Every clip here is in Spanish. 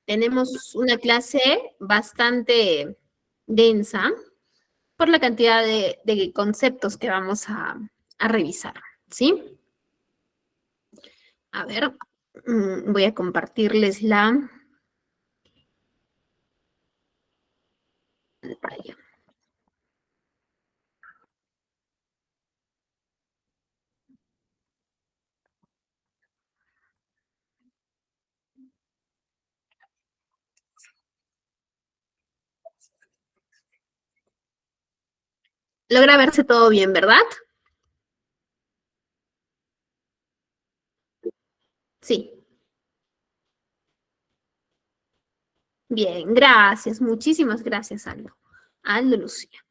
tenemos una clase bastante densa por la cantidad de conceptos que vamos a revisar, ¿sí? A ver, voy a compartirles la pantalla. Logra verse todo bien, ¿verdad? Sí. Bien, gracias. Muchísimas gracias, Aldo. Aldo Lucía.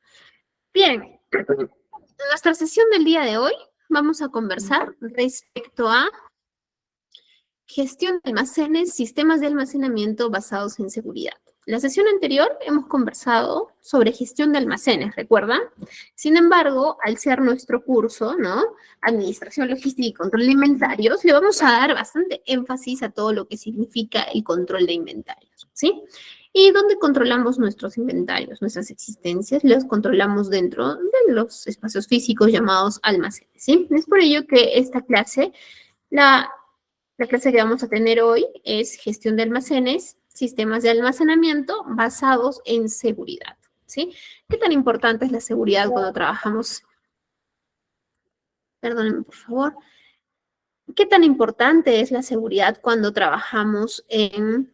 Bien, en nuestra sesión del día de hoy vamos a conversar respecto a gestión de almacenes, sistemas de almacenamiento basados en seguridad. La sesión anterior hemos conversado sobre gestión de almacenes, ¿recuerdan? Sin embargo, al ser nuestro curso, ¿no? Administración logística y control de inventarios, le vamos a dar bastante énfasis a todo lo que significa el control de inventarios, ¿sí? Y donde controlamos nuestros inventarios, nuestras existencias, los controlamos dentro de los espacios físicos llamados almacenes, ¿sí? Es por ello que esta clase la la clase que vamos a tener hoy es gestión de almacenes, sistemas de almacenamiento basados en seguridad, ¿sí? ¿Qué tan importante es la seguridad cuando trabajamos? Perdónenme, por favor. ¿Qué tan importante es la seguridad cuando trabajamos en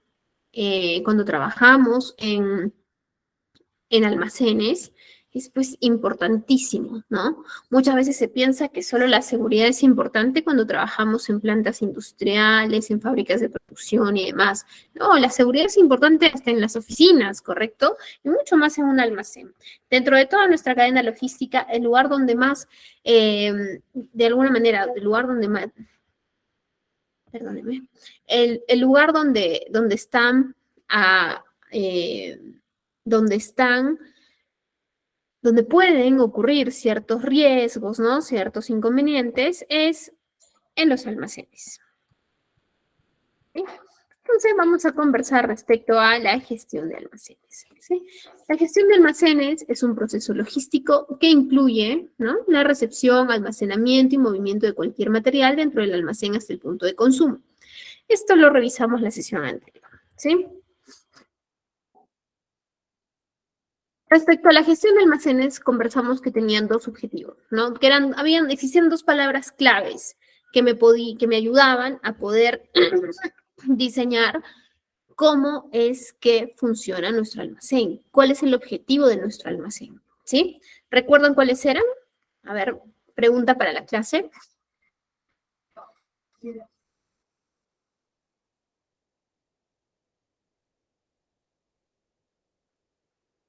almacenes? Es pues importantísimo, ¿no? Muchas veces se piensa que solo la seguridad es importante cuando trabajamos en plantas industriales, en fábricas de producción y demás. No, la seguridad es importante hasta en las oficinas, ¿correcto? Y mucho más en un almacén. Dentro de toda nuestra cadena logística, el lugar donde más, de alguna manera, el lugar donde más, perdóneme, el lugar donde están, ah, eh, donde están donde pueden ocurrir ciertos riesgos, ¿no? Ciertos inconvenientes, es en los almacenes. ¿Sí? Entonces vamos a conversar respecto a la gestión de almacenes. ¿Sí? La gestión de almacenes es un proceso logístico que incluye, ¿no?, la recepción, almacenamiento y movimiento de cualquier material dentro del almacén hasta el punto de consumo. Esto lo revisamos la sesión anterior. ¿Sí? Respecto a la gestión de almacenes, conversamos que tenían dos objetivos, ¿no? Que existían dos palabras claves que me ayudaban a poder diseñar cómo es que funciona nuestro almacén, cuál es el objetivo de nuestro almacén, ¿sí? ¿Recuerdan cuáles eran? A ver, pregunta para la clase.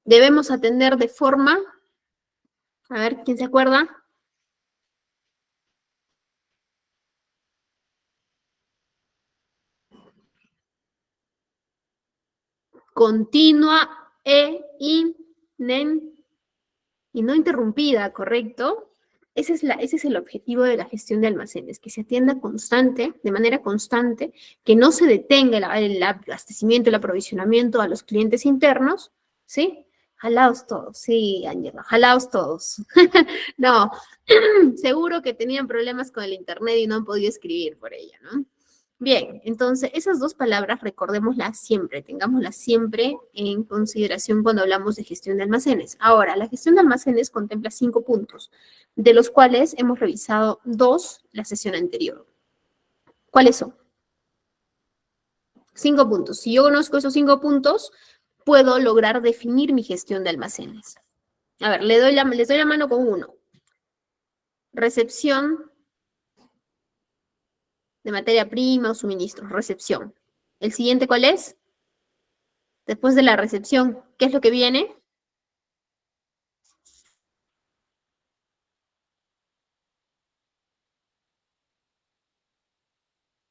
Debemos atender de forma, a ver, ¿quién se acuerda? Continua y no interrumpida, ¿correcto? Ese es el objetivo de la gestión de almacenes, que se atienda de manera constante, que no se detenga el abastecimiento, el aprovisionamiento a los clientes internos, ¿sí? Jalaos todos, sí, Ángela, jalaos todos. No, seguro que tenían problemas con el internet y no han podido escribir por ella, ¿no? Bien, entonces esas dos palabras recordémoslas siempre, tengámoslas siempre en consideración cuando hablamos de gestión de almacenes. Ahora, la gestión de almacenes contempla 5 puntos, de los cuales hemos revisado 2 la sesión anterior. ¿Cuáles son? 5 puntos. Si yo conozco esos 5 puntos, puedo lograr definir mi gestión de almacenes. A ver, les doy la mano con uno. Recepción de materia prima o suministros, recepción. ¿El siguiente cuál es? Después de la recepción, ¿qué es lo que viene?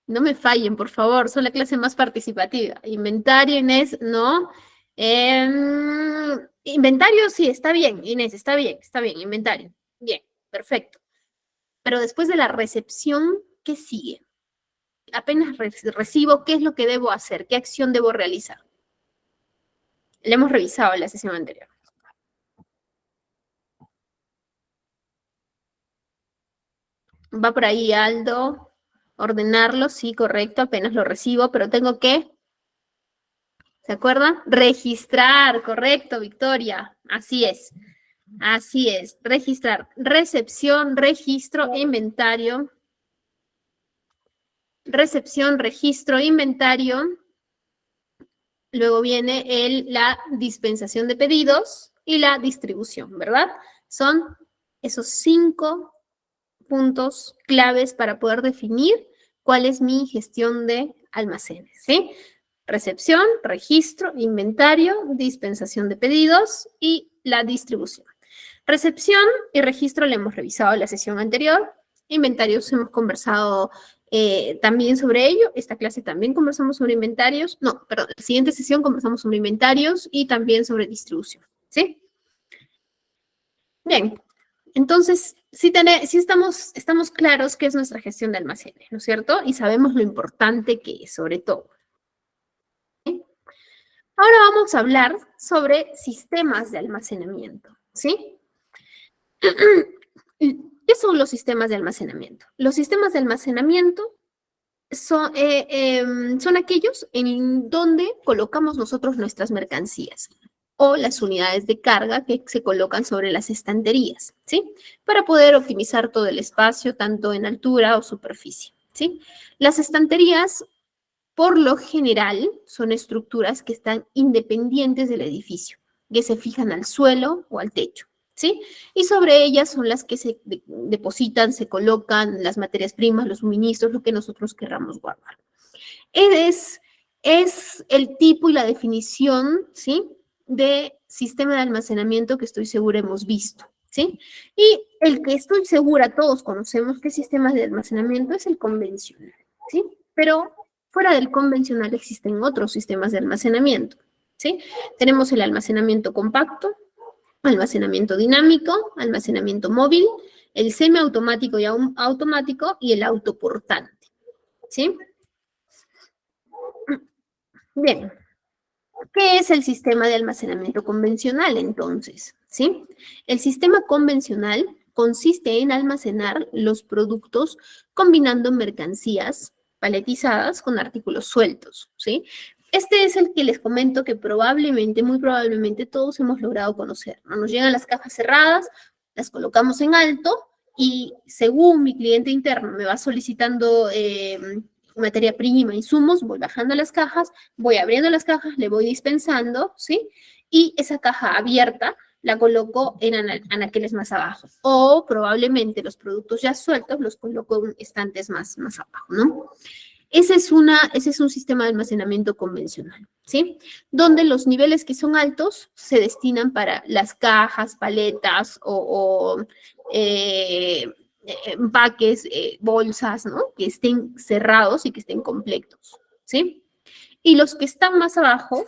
No me fallen, por favor, son la clase más participativa. Inventario, Inés, no. Inventario, sí, está bien, Inés, está bien, inventario. Bien, perfecto. Pero después de la recepción, ¿qué sigue? apenas recibo, ¿qué es lo que debo hacer? ¿Qué acción debo realizar? Le hemos revisado en la sesión anterior. Va por ahí Aldo, ordenarlo, sí, correcto, apenas lo recibo, pero tengo que, ¿se acuerdan? Registrar, correcto, Victoria, así es, registrar, recepción, registro, inventario, recepción, registro, inventario, luego viene la dispensación de pedidos y la distribución, ¿verdad? Son esos 5 puntos claves para poder definir cuál es mi gestión de almacenes, ¿sí? Recepción, registro, inventario, dispensación de pedidos y la distribución. Recepción y registro le hemos revisado en la sesión anterior. Inventarios hemos conversado también sobre ello. Esta clase también conversamos sobre inventarios. No, perdón, la siguiente sesión conversamos sobre inventarios y también sobre distribución, ¿sí? Bien, entonces, sí estamos claros qué es nuestra gestión de almacenes, ¿no es cierto? Y sabemos lo importante que es, sobre todo. ¿Sí? Ahora vamos a hablar sobre sistemas de almacenamiento, ¿sí? ¿Qué son los sistemas de almacenamiento? Los sistemas de almacenamiento son aquellos en donde colocamos nosotros nuestras mercancías o las unidades de carga que se colocan sobre las estanterías, ¿sí? Para poder optimizar todo el espacio, tanto en altura o superficie, ¿sí? Las estanterías, por lo general, son estructuras que están independientes del edificio, que se fijan al suelo o al techo, ¿sí? Y sobre ellas son las que se depositan, se colocan las materias primas, los suministros, lo que nosotros querramos guardar. Es, es el tipo y la definición, ¿sí? De sistema de almacenamiento que estoy segura hemos visto, ¿sí? Y el que estoy segura todos conocemos que sistema de almacenamiento es el convencional, ¿sí? Pero fuera del convencional existen otros sistemas de almacenamiento, ¿sí? Tenemos el almacenamiento compacto, almacenamiento dinámico, almacenamiento móvil, el semiautomático y automático y el autoportante, ¿sí? Bien, ¿qué es el sistema de almacenamiento convencional entonces? ¿Sí? El sistema convencional consiste en almacenar los productos combinando mercancías paletizadas con artículos sueltos, ¿sí? Este es el que les comento que probablemente, muy probablemente todos hemos logrado conocer, ¿no? Nos llegan las cajas cerradas, las colocamos en alto y según mi cliente interno me va solicitando materia prima, insumos, voy bajando las cajas, voy abriendo las cajas, le voy dispensando, ¿sí? Y esa caja abierta la coloco en anaqueles más abajo. O probablemente los productos ya sueltos los coloco en estantes más abajo, ¿no? Ese es un sistema de almacenamiento convencional, ¿sí? Donde los niveles que son altos se destinan para las cajas, paletas o empaques, bolsas, ¿no? Que estén cerrados y que estén completos, ¿sí? Y los que están más abajo,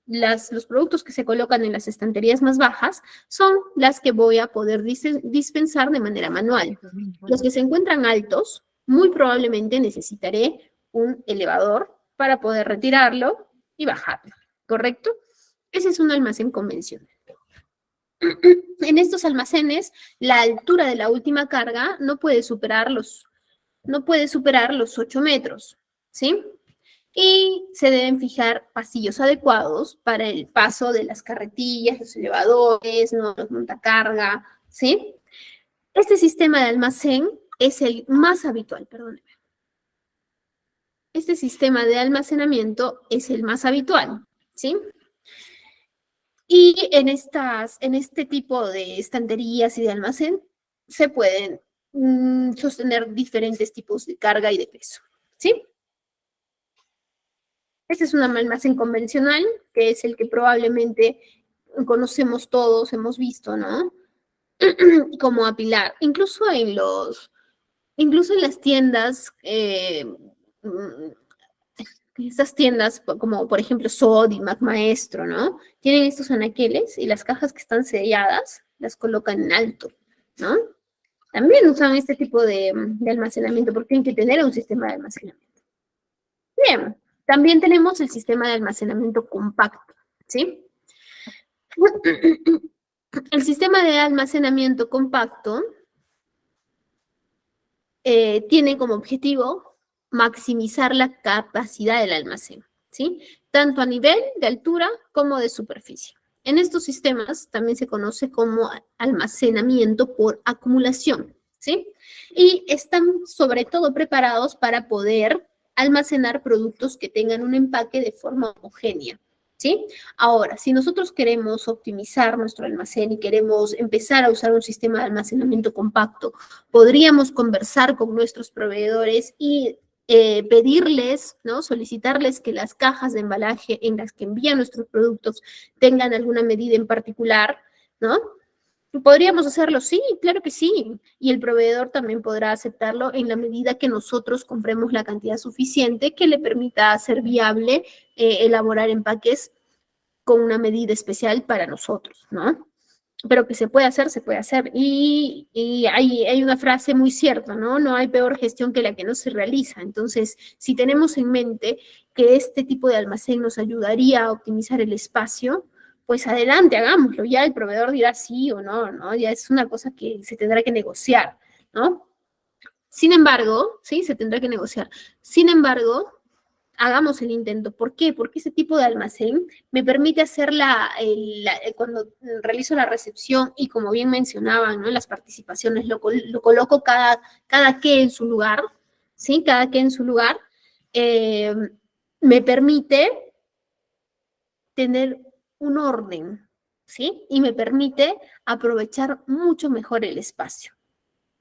los productos que se colocan en las estanterías más bajas, son las que voy a poder dispensar de manera manual. Los que se encuentran altos, muy probablemente necesitaré un elevador para poder retirarlo y bajarlo, ¿correcto? Ese es un almacén convencional. En estos almacenes, la altura de la última carga no puede superar los 8 metros, ¿sí? Y se deben fijar pasillos adecuados para el paso de las carretillas, los elevadores, ¿no? Los montacarga, ¿sí? Este sistema de almacén es el más habitual, perdóneme. Este sistema de almacenamiento es el más habitual, ¿sí? Y en este tipo de estanterías y de almacén se pueden sostener diferentes tipos de carga y de peso, ¿sí? Este es un almacén convencional, que es el que probablemente conocemos todos, hemos visto, ¿no? Como apilar. Incluso en las tiendas, estas tiendas como por ejemplo Sodimac, Maestro, ¿no? Tienen estos anaqueles y las cajas que están selladas las colocan en alto, ¿no? También usan este tipo de almacenamiento porque tienen que tener un sistema de almacenamiento. Bien, también tenemos el sistema de almacenamiento compacto, ¿sí? El sistema de almacenamiento compacto tiene como objetivo maximizar la capacidad del almacén, ¿sí? Tanto a nivel de altura como de superficie. En estos sistemas también se conoce como almacenamiento por acumulación, ¿sí? Y están sobre todo preparados para poder almacenar productos que tengan un empaque de forma homogénea, ¿sí? Ahora, si nosotros queremos optimizar nuestro almacén y queremos empezar a usar un sistema de almacenamiento compacto, podríamos conversar con nuestros proveedores y pedirles, ¿no? Solicitarles que las cajas de embalaje en las que envían nuestros productos tengan alguna medida en particular, ¿no? ¿Podríamos hacerlo? Sí, claro que sí. Y el proveedor también podrá aceptarlo en la medida que nosotros compremos la cantidad suficiente que le permita hacer viable elaborar empaques con una medida especial para nosotros, ¿no? Pero que se puede hacer, se puede hacer. Y hay una frase muy cierta, ¿no? No hay peor gestión que la que no se realiza. Entonces, si tenemos en mente que este tipo de almacén nos ayudaría a optimizar el espacio, pues adelante, hagámoslo. Ya el proveedor dirá sí o no, ¿no? Ya es una cosa que se tendrá que negociar, ¿no? Sin embargo, sí, se tendrá que negociar. Sin embargo, hagamos el intento. ¿Por qué? Porque ese tipo de almacén me permite hacer cuando realizo la recepción y como bien mencionaban, ¿no? Las participaciones lo coloco cada que en su lugar, ¿sí? Cada que en su lugar, eh, me permite tener un orden, ¿sí? Y me permite aprovechar mucho mejor el espacio.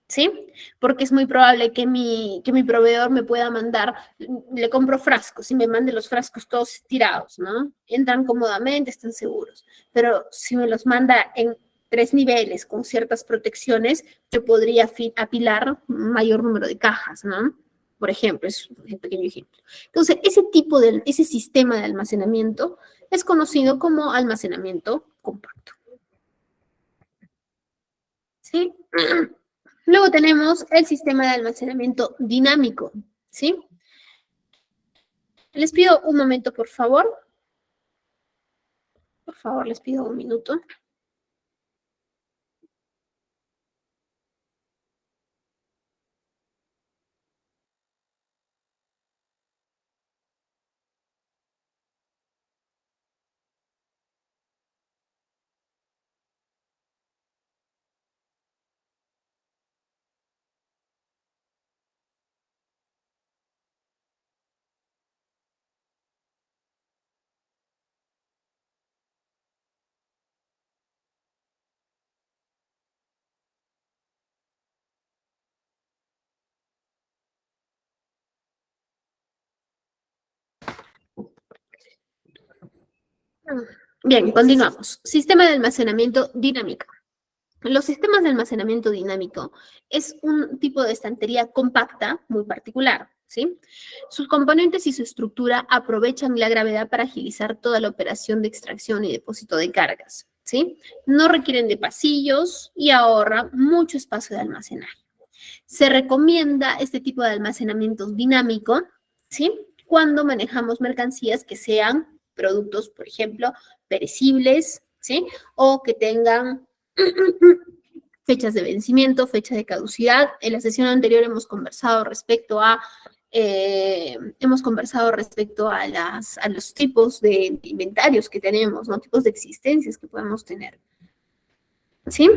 ¿Sí? Porque es muy probable que mi proveedor me pueda mandar, le compro frascos y me mande los frascos todos tirados, ¿no? Entran cómodamente, están seguros. Pero si me los manda en 3 niveles con ciertas protecciones, yo podría apilar un mayor número de cajas, ¿no? Por ejemplo, es un pequeño ejemplo. Entonces, ese sistema de almacenamiento es conocido como almacenamiento compacto. ¿Sí? Luego tenemos el sistema de almacenamiento dinámico, ¿sí? Les pido un momento, por favor. Por favor, les pido un minuto. Bien, continuamos. Sistema de almacenamiento dinámico. Los sistemas de almacenamiento dinámico es un tipo de estantería compacta muy particular, ¿sí? Sus componentes y su estructura aprovechan la gravedad para agilizar toda la operación de extracción y depósito de cargas, ¿sí? No requieren de pasillos y ahorra mucho espacio de almacenaje. Se recomienda este tipo de almacenamiento dinámico, ¿sí? Cuando manejamos mercancías que sean productos, por ejemplo, perecibles, ¿sí? O que tengan fechas de vencimiento, fecha de caducidad. En la sesión anterior hemos conversado respecto a los tipos de inventarios que tenemos, ¿no? Tipos de existencias que podemos tener, ¿sí?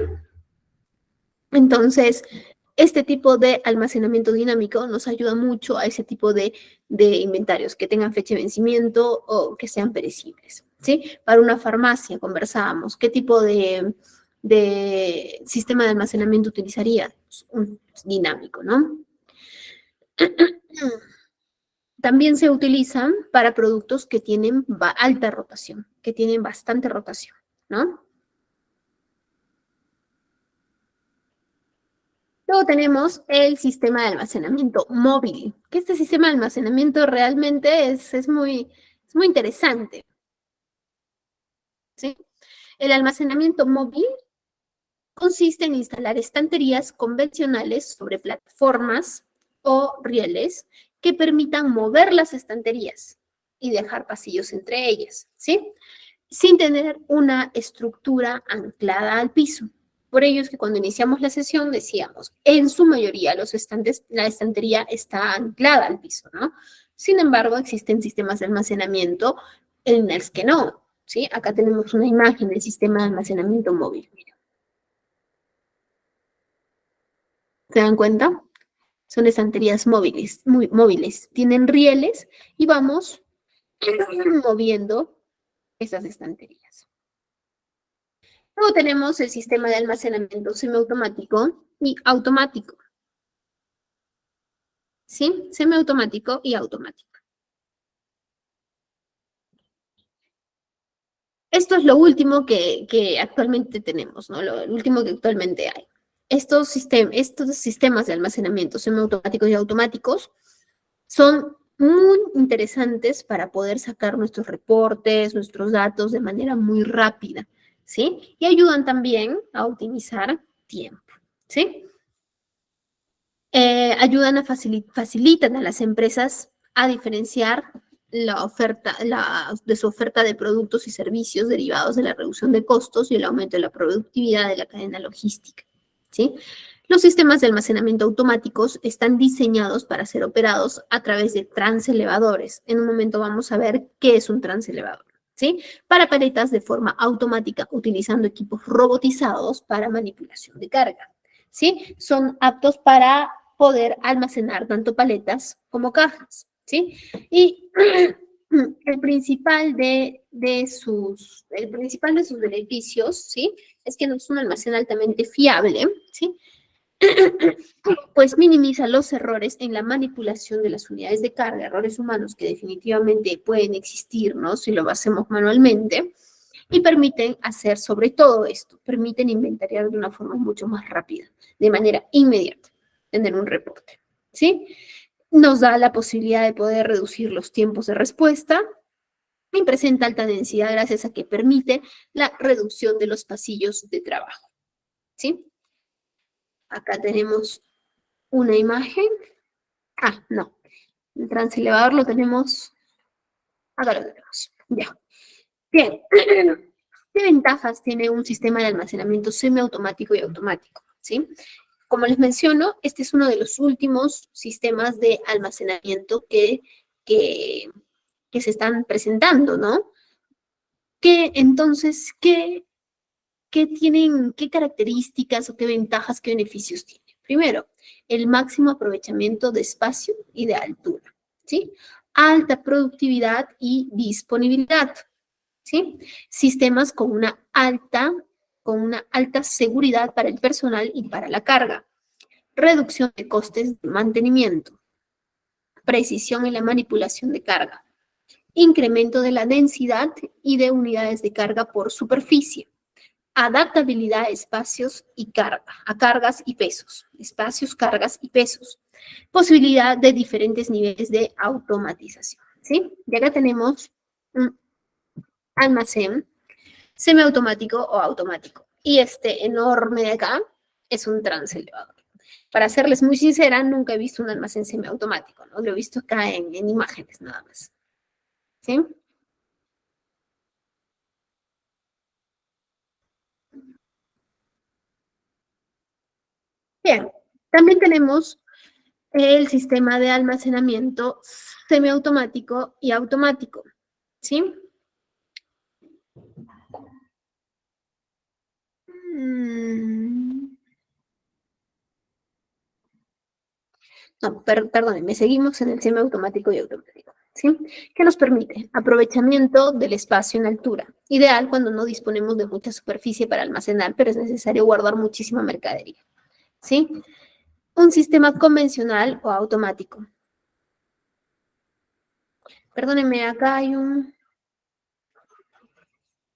Entonces, este tipo de almacenamiento dinámico nos ayuda mucho a ese tipo de inventarios que tengan fecha de vencimiento o que sean perecibles, ¿sí? Para una farmacia conversábamos, ¿qué tipo de sistema de almacenamiento utilizaría? Pues, un dinámico, ¿no? También se utilizan para productos que tienen alta rotación, que tienen bastante rotación, ¿no? Luego tenemos el sistema de almacenamiento móvil, que este sistema de almacenamiento realmente es muy interesante, ¿sí? El almacenamiento móvil consiste en instalar estanterías convencionales sobre plataformas o rieles que permitan mover las estanterías y dejar pasillos entre ellas, ¿sí? Sin tener una estructura anclada al piso. Por ello es que cuando iniciamos la sesión decíamos, en su mayoría los estantes, la estantería está anclada al piso, ¿no? Sin embargo, existen sistemas de almacenamiento en los que no, ¿sí? Acá tenemos una imagen del sistema de almacenamiento móvil. Mira. ¿Se dan cuenta? Son estanterías móviles, muy móviles. Tienen rieles y vamos moviendo esas estanterías. Luego tenemos el sistema de almacenamiento semiautomático y automático. ¿Sí? Semiautomático y automático. Esto es lo último que actualmente tenemos, ¿no? Lo último que actualmente hay. Estos sistemas de almacenamiento semiautomáticos y automáticos son muy interesantes para poder sacar nuestros reportes, nuestros datos de manera muy rápida, ¿sí? Y ayudan también a optimizar tiempo, ¿sí? Ayudan facilitan a las empresas a diferenciar la oferta, de su oferta de productos y servicios derivados de la reducción de costos y el aumento de la productividad de la cadena logística, ¿sí? Los sistemas de almacenamiento automáticos están diseñados para ser operados a través de transelevadores. En un momento vamos a ver qué es un transelevador, ¿sí? Para paletas de forma automática utilizando equipos robotizados para manipulación de carga, ¿sí? Son aptos para poder almacenar tanto paletas como cajas, ¿sí? Y el principal de sus beneficios, ¿sí? Es que no es un almacén altamente fiable, ¿sí? Pues minimiza los errores en la manipulación de las unidades de carga, errores humanos que definitivamente pueden existir, ¿no? Si lo hacemos manualmente, y permiten hacer sobre todo esto, permiten inventariar de una forma mucho más rápida, de manera inmediata, tener un reporte, ¿sí? Nos da la posibilidad de poder reducir los tiempos de respuesta y presenta alta densidad gracias a que permite la reducción de los pasillos de trabajo, ¿sí? Acá tenemos una imagen. Ah, no. El transelevador lo tenemos. Acá lo tenemos. Ya. Bien. ¿Qué ventajas tiene un sistema de almacenamiento semiautomático y automático? ¿Sí? Como les menciono, este es uno de los últimos sistemas de almacenamiento que, que se están presentando, ¿no? Entonces, qué características o qué ventajas, qué beneficios tiene? Primero, el máximo aprovechamiento de espacio y de altura, ¿sí? Alta productividad y disponibilidad, ¿sí? Sistemas con una alta seguridad para el personal y para la carga. Reducción de costes de mantenimiento. Precisión en la manipulación de carga. Incremento de la densidad y de unidades de carga por superficie. Adaptabilidad a espacios y carga, a cargas y pesos. Espacios, cargas y pesos. Posibilidad de diferentes niveles de automatización, ¿sí? Ya que tenemos un almacén semiautomático o automático. Y este enorme de acá es un transelevador. Para serles muy sincera, nunca he visto un almacén semiautomático, ¿no? Lo he visto acá en imágenes nada más. ¿Sí? Bien, también tenemos el sistema de almacenamiento semiautomático y automático. ¿Sí? Mm, no, perdónenme, seguimos en el semiautomático y automático. ¿Sí? ¿Qué nos permite? Aprovechamiento del espacio en altura. Ideal cuando no disponemos de mucha superficie para almacenar, pero es necesario guardar muchísima mercadería. ¿Sí? Un sistema convencional o automático. Perdónenme, acá hay un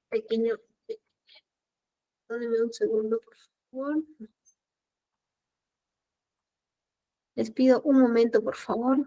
pequeño. Perdónenme un segundo, por favor. Les pido un momento, por favor.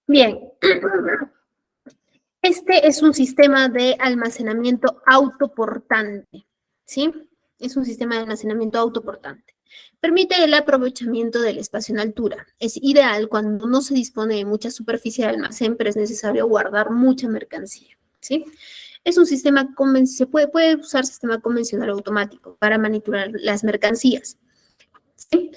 Bien, este es un sistema de almacenamiento autoportante, ¿sí? Es un sistema de almacenamiento autoportante. Permite el aprovechamiento del espacio en altura. Es ideal cuando no se dispone de mucha superficie de almacén, pero es necesario guardar mucha mercancía, ¿sí? Es un sistema, puede usar sistema convencional o automático para manipular las mercancías, ¿sí?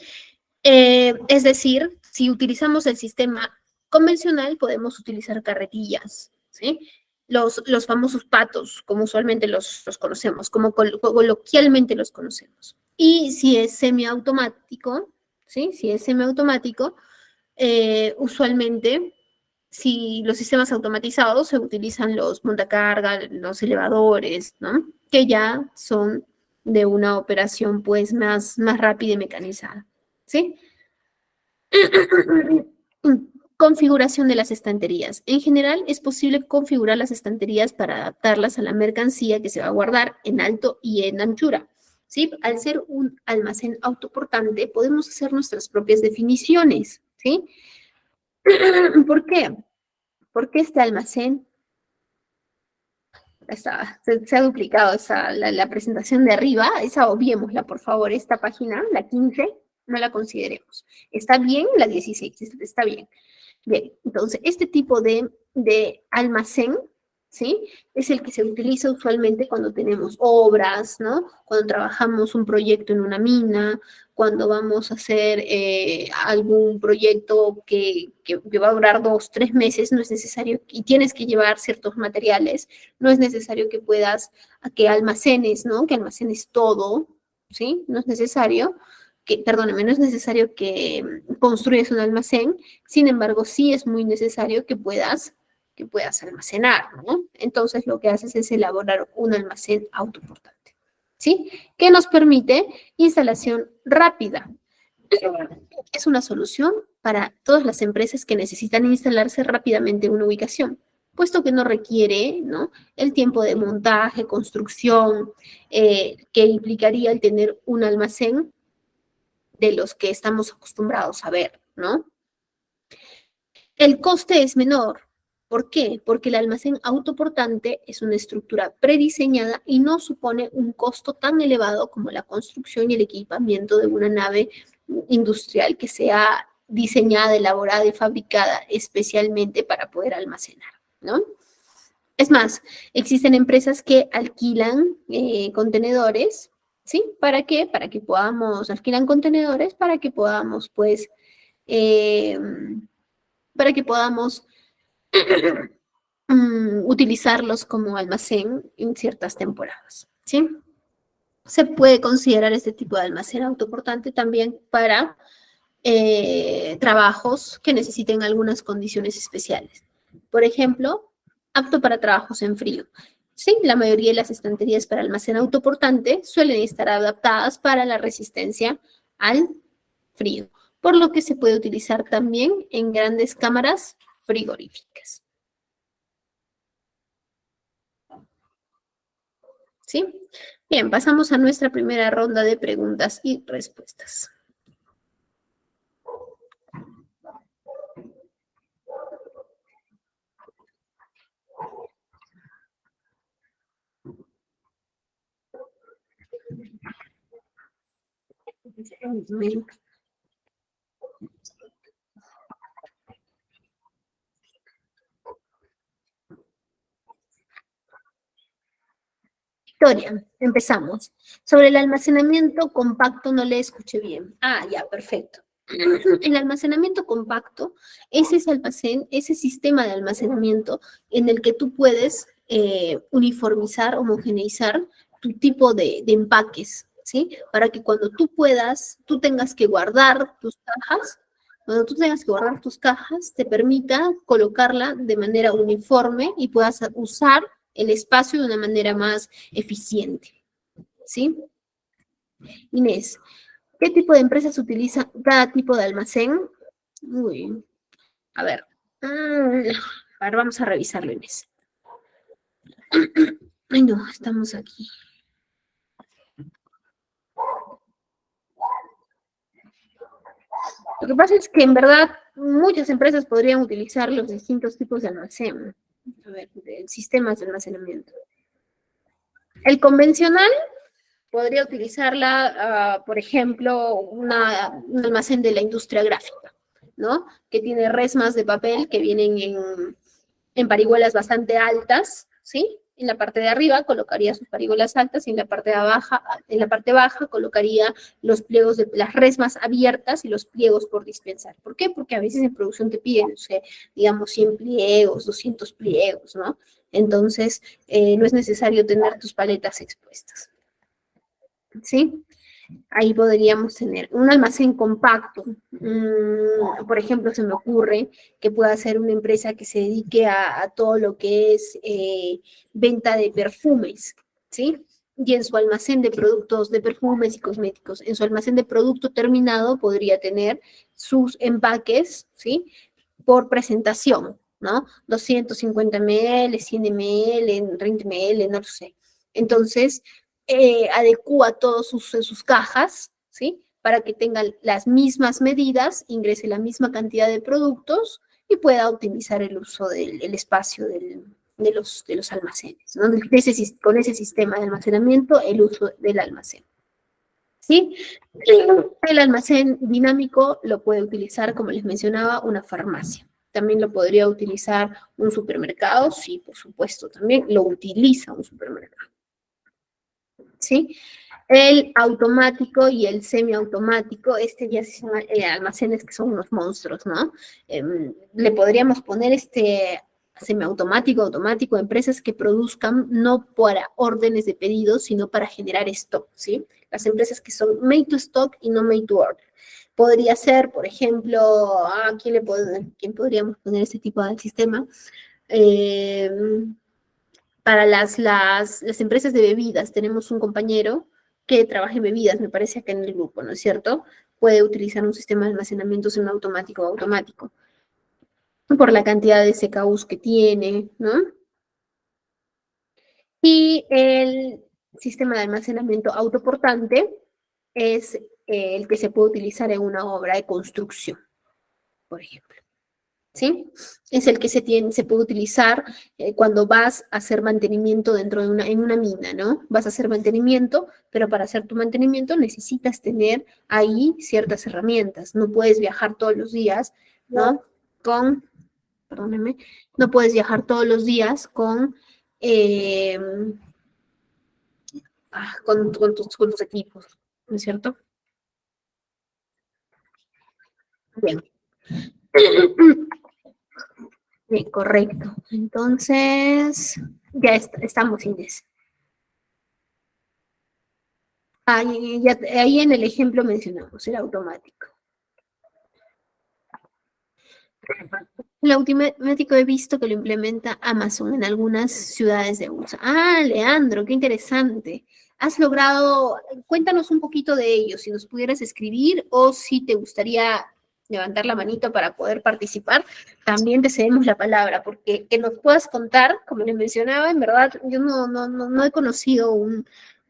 Es decir, si utilizamos el sistema convencional, podemos utilizar carretillas, ¿sí? Los famosos patos, como usualmente los conocemos, como coloquialmente los conocemos. Y si es semiautomático, ¿sí? Si es semiautomático, usualmente, si los sistemas automatizados se utilizan los montacargas, los elevadores, ¿no? Que ya son de una operación pues más rápida y mecanizada, ¿sí? Configuración de las estanterías. En general, es posible configurar las estanterías para adaptarlas a la mercancía que se va a guardar en alto y en anchura. ¿Sí? Al ser un almacén autoportante, podemos hacer nuestras propias definiciones. ¿Sí? ¿Por qué? Porque este almacén se ha duplicado la presentación de arriba. Esa obviémosla, por favor. Esta página, la 15, no la consideremos. Está bien, la 16, está bien. Bien, entonces este tipo de almacén, ¿sí? Es el que se utiliza usualmente cuando tenemos obras, ¿no? Cuando trabajamos un proyecto en una mina, cuando vamos a hacer algún proyecto que va a durar 2, 3 meses, no es necesario, y tienes que llevar ciertos materiales, no es necesario que puedas, que almacenes, ¿no? Que almacenes todo, ¿sí? No es necesario. Perdóneme, no es necesario que construyas un almacén, sin embargo, sí es muy necesario que puedas almacenar, ¿no? Entonces, lo que haces es elaborar un almacén autoportante, ¿sí? Que nos permite instalación rápida. Es una solución para todas las empresas que necesitan instalarse rápidamente en una ubicación, puesto que no requiere, ¿no? El tiempo de montaje, construcción, que implicaría el tener un almacén de los que estamos acostumbrados a ver, ¿no? El coste es menor. ¿Por qué? Porque el almacén autoportante es una estructura prediseñada y no supone un costo tan elevado como la construcción y el equipamiento de una nave industrial que sea diseñada, elaborada y fabricada especialmente para poder almacenar, ¿no? Es más, existen empresas que alquilan contenedores, ¿sí? ¿Para qué? Alquilan contenedores para que podamos, pues, eh, para que podamos utilizarlos como almacén en ciertas temporadas, ¿sí? Se puede considerar este tipo de almacén autoportante también para trabajos que necesiten algunas condiciones especiales. Por ejemplo, apto para trabajos en frío. Sí, la mayoría de las estanterías para almacén autoportante suelen estar adaptadas para la resistencia al frío, por lo que se puede utilizar también en grandes cámaras frigoríficas. ¿Sí? Bien, pasamos a nuestra primera ronda de preguntas y respuestas. Victoria, empezamos. Sobre el almacenamiento compacto no le escuché bien. Ah, ya, perfecto. El almacenamiento compacto es ese almacén, ese sistema de almacenamiento en el que tú puedes uniformizar, homogeneizar tu tipo de empaques, ¿sí? Para que cuando tú tengas que guardar tus cajas, te permita colocarla de manera uniforme y puedas usar el espacio de una manera más eficiente, ¿sí? Inés, ¿qué tipo de empresas utiliza cada tipo de almacén? Uy, a ver. A ver, vamos a revisarlo, Inés. Ay, no, estamos aquí. Lo que pasa es que en verdad muchas empresas podrían utilizar los distintos tipos de almacén, a ver, de sistemas de almacenamiento. El convencional podría utilizarla, por ejemplo, un almacén de la industria gráfica, ¿no? Que tiene resmas de papel que vienen en parihuelas bastante altas, ¿sí? En la parte de arriba colocaría sus parihuelas altas y en la parte baja colocaría los pliegos de las resmas abiertas y los pliegos por dispensar. ¿Por qué? Porque a veces en producción te piden, no sé, digamos 100 pliegos, 200 pliegos, ¿no? Entonces, no es necesario tener tus paletas expuestas, ¿sí? Ahí podríamos tener un almacén compacto. Por ejemplo, se me ocurre que pueda ser una empresa que se dedique a todo lo que es venta de perfumes, ¿sí? Y en su almacén de productos de perfumes y cosméticos, en su almacén de producto terminado podría tener sus empaques, ¿sí? Por presentación, ¿no? 250 ml, 100 ml, 30 ml, no lo sé. Entonces, adecúa todas sus cajas, ¿sí? Para que tengan las mismas medidas, ingrese la misma cantidad de productos y pueda optimizar el uso del el espacio de los almacenes, ¿no? Con ese sistema de almacenamiento, el uso del almacén. ¿Sí? El almacén dinámico lo puede utilizar, como les mencionaba, una farmacia. También lo podría utilizar un supermercado, sí, por supuesto, también lo utiliza un supermercado. ¿Sí? El automático y el semiautomático, este ya son almacenes que son unos monstruos, ¿no? Le podríamos poner este semiautomático, automático, empresas que produzcan no para órdenes de pedidos, sino para generar stock, ¿sí? Las empresas que son made to stock y no made to order. Podría ser, por ejemplo, ¿quién podríamos poner este tipo de sistema? Eh, para las empresas de bebidas, tenemos un compañero que trabaja en bebidas, me parece acá en el grupo, ¿no es cierto? Puede utilizar un sistema de almacenamiento semiautomático o automático por la cantidad de SKUs que tiene, ¿no? Y el sistema de almacenamiento autoportante es el que se puede utilizar en una obra de construcción, por ejemplo. ¿Sí? Es el que se puede utilizar cuando vas a hacer mantenimiento en una mina, ¿no? Vas a hacer mantenimiento, pero para hacer tu mantenimiento necesitas tener ahí ciertas herramientas. No puedes viajar todos los días, ¿no? Perdóneme, no puedes viajar todos los días eh, con tus equipos, ¿no es cierto? Bien. Bien, correcto. Entonces, estamos, Inés. Ahí en el ejemplo mencionamos el automático. El automático he visto que lo implementa Amazon en algunas ciudades de USA. Ah, Leandro, qué interesante. Cuéntanos un poquito de ello, si nos pudieras escribir o si te gustaría levantar la manito para poder participar, también te cedemos la palabra, porque que nos puedas contar, como les mencionaba, en verdad yo no he conocido un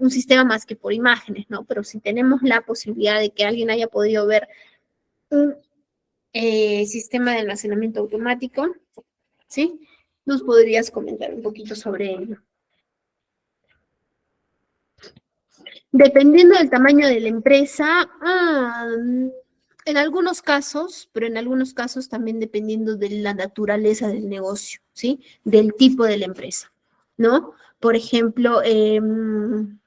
sistema más que por imágenes, ¿no? Pero si tenemos la posibilidad de que alguien haya podido ver un sistema de almacenamiento automático, ¿sí? ¿Nos podrías comentar un poquito sobre ello? Dependiendo del tamaño de la empresa, en algunos casos, pero en algunos casos también dependiendo de la naturaleza del negocio, ¿sí? Del tipo de la empresa, ¿no? Por ejemplo, el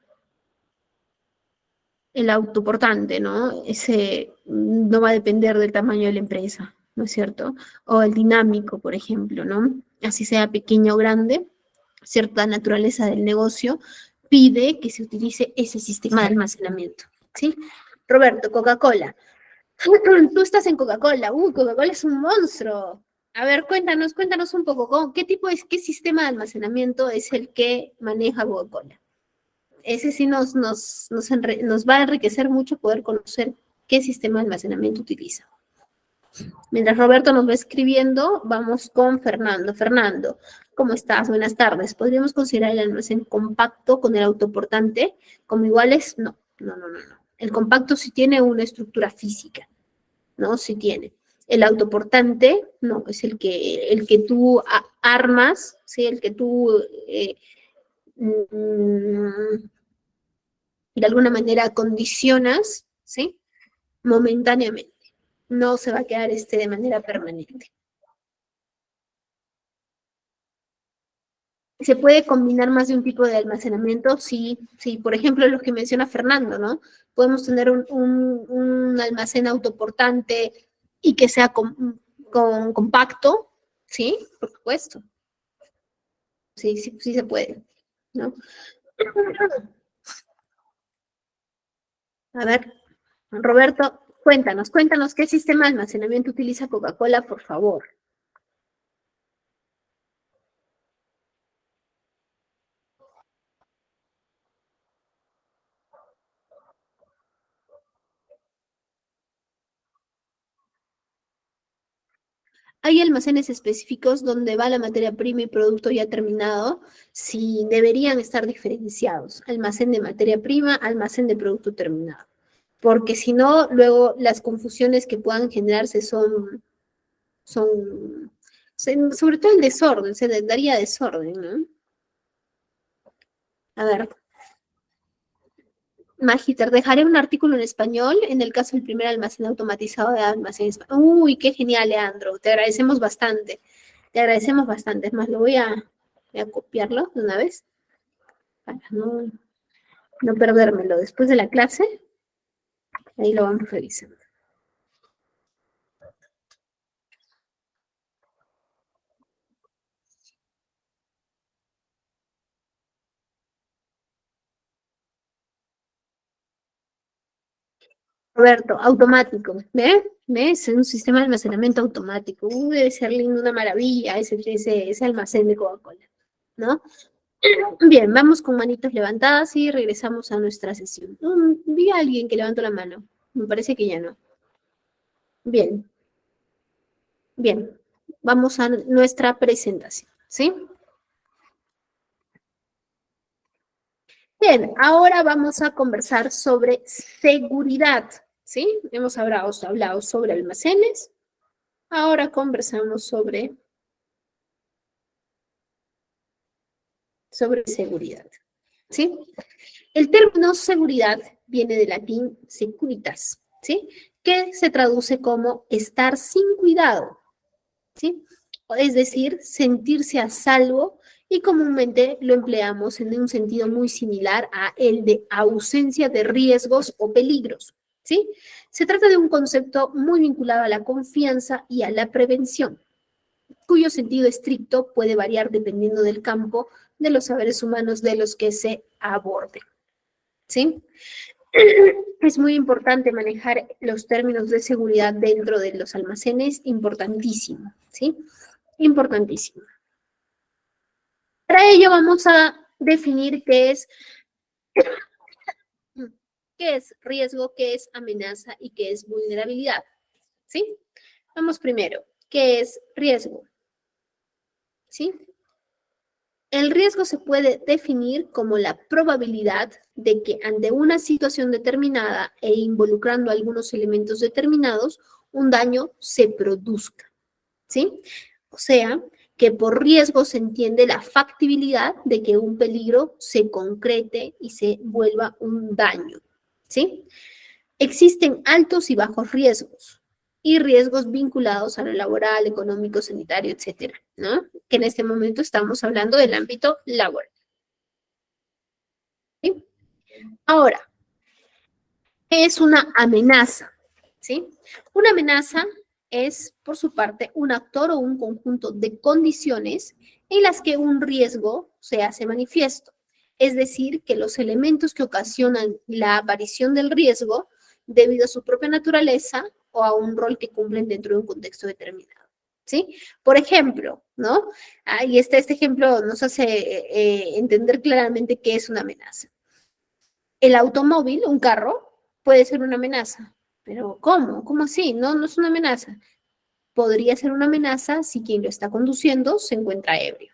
autoportante, ¿no? Ese no va a depender del tamaño de la empresa, ¿no es cierto? O el dinámico, por ejemplo, ¿no? Así sea pequeño o grande, cierta naturaleza del negocio pide que se utilice ese sistema de almacenamiento, ¿sí? Roberto, Coca-Cola. Tú estás en Coca-Cola. Coca-Cola es un monstruo. A ver, cuéntanos un poco, qué sistema de almacenamiento es el que maneja Coca-Cola? Ese sí nos va a enriquecer mucho poder conocer qué sistema de almacenamiento utiliza. Mientras Roberto nos va escribiendo, vamos con Fernando. Fernando, ¿cómo estás? Buenas tardes. ¿Podríamos considerar el almacén compacto con el autoportante como iguales? No. El compacto sí tiene una estructura física, ¿no? Sí tiene. El autoportante, no, es el que tú armas, ¿sí? El que tú mm, de alguna manera condicionas, ¿sí? Momentáneamente. No se va a quedar de manera permanente. ¿Se puede combinar más de un tipo de almacenamiento? Sí, sí. Por ejemplo, los que menciona Fernando, ¿no? Podemos tener un almacén autoportante y que sea compacto, ¿sí? Por supuesto. Sí, sí, sí se puede, ¿no? A ver, Roberto, cuéntanos qué sistema de almacenamiento utiliza Coca-Cola, por favor. Hay almacenes específicos donde va la materia prima y producto ya terminado, si deberían estar diferenciados. Almacén de materia prima, almacén de producto terminado. Porque si no, luego las confusiones que puedan generarse son sobre todo el desorden, se daría desorden, ¿no? A ver, Magiter, dejaré un artículo en español en el caso del primer almacén automatizado de almacén español. Uy, qué genial, Leandro. Te agradecemos bastante. Te agradecemos bastante. Es más, voy a copiarlo de una vez para no perdérmelo. Después de la clase, ahí lo vamos revisando. Roberto, automático. ¿Ves? Es un sistema de almacenamiento automático. Debe ser lindo, una maravilla ese almacén de Coca-Cola, ¿no? Bien, vamos con manitos levantadas y regresamos a nuestra sesión. Vi a alguien que levantó la mano. Me parece que ya no. Bien, bien. Vamos a nuestra presentación, ¿sí? Bien, ahora vamos a conversar sobre seguridad, ¿sí? Hemos hablado sobre almacenes. Ahora conversamos sobre seguridad, ¿sí? El término seguridad viene del latín securitas, ¿sí? Que se traduce como estar sin cuidado, ¿sí? Es decir, sentirse a salvo y comúnmente lo empleamos en un sentido muy similar a el de ausencia de riesgos o peligros, ¿sí? Se trata de un concepto muy vinculado a la confianza y a la prevención, cuyo sentido estricto puede variar dependiendo del campo de los saberes humanos de los que se aborde, ¿sí? Es muy importante manejar los términos de seguridad dentro de los almacenes, importantísimo, ¿sí? Importantísimo. Para ello vamos a definir qué es riesgo, qué es amenaza y qué es vulnerabilidad, ¿sí? Vamos primero, ¿qué es riesgo? ¿Sí? El riesgo se puede definir como la probabilidad de que ante una situación determinada e involucrando algunos elementos determinados, un daño se produzca, ¿sí? O sea, que por riesgo se entiende la factibilidad de que un peligro se concrete y se vuelva un daño, ¿sí? Existen altos y bajos riesgos y riesgos vinculados a lo laboral, económico, sanitario, etcétera, ¿no? Que en este momento estamos hablando del ámbito laboral, ¿sí? Ahora, ¿qué es una amenaza? ¿Sí? Una amenaza es, por su parte, un actor o un conjunto de condiciones en las que un riesgo se hace manifiesto. Es decir, que los elementos que ocasionan la aparición del riesgo debido a su propia naturaleza o a un rol que cumplen dentro de un contexto determinado. ¿Sí? Por ejemplo, ¿no? Ahí está este ejemplo, nos hace entender claramente qué es una amenaza. El automóvil, un carro, puede ser una amenaza. Pero ¿cómo? ¿Cómo así? No, no es una amenaza. Podría ser una amenaza si quien lo está conduciendo se encuentra ebrio,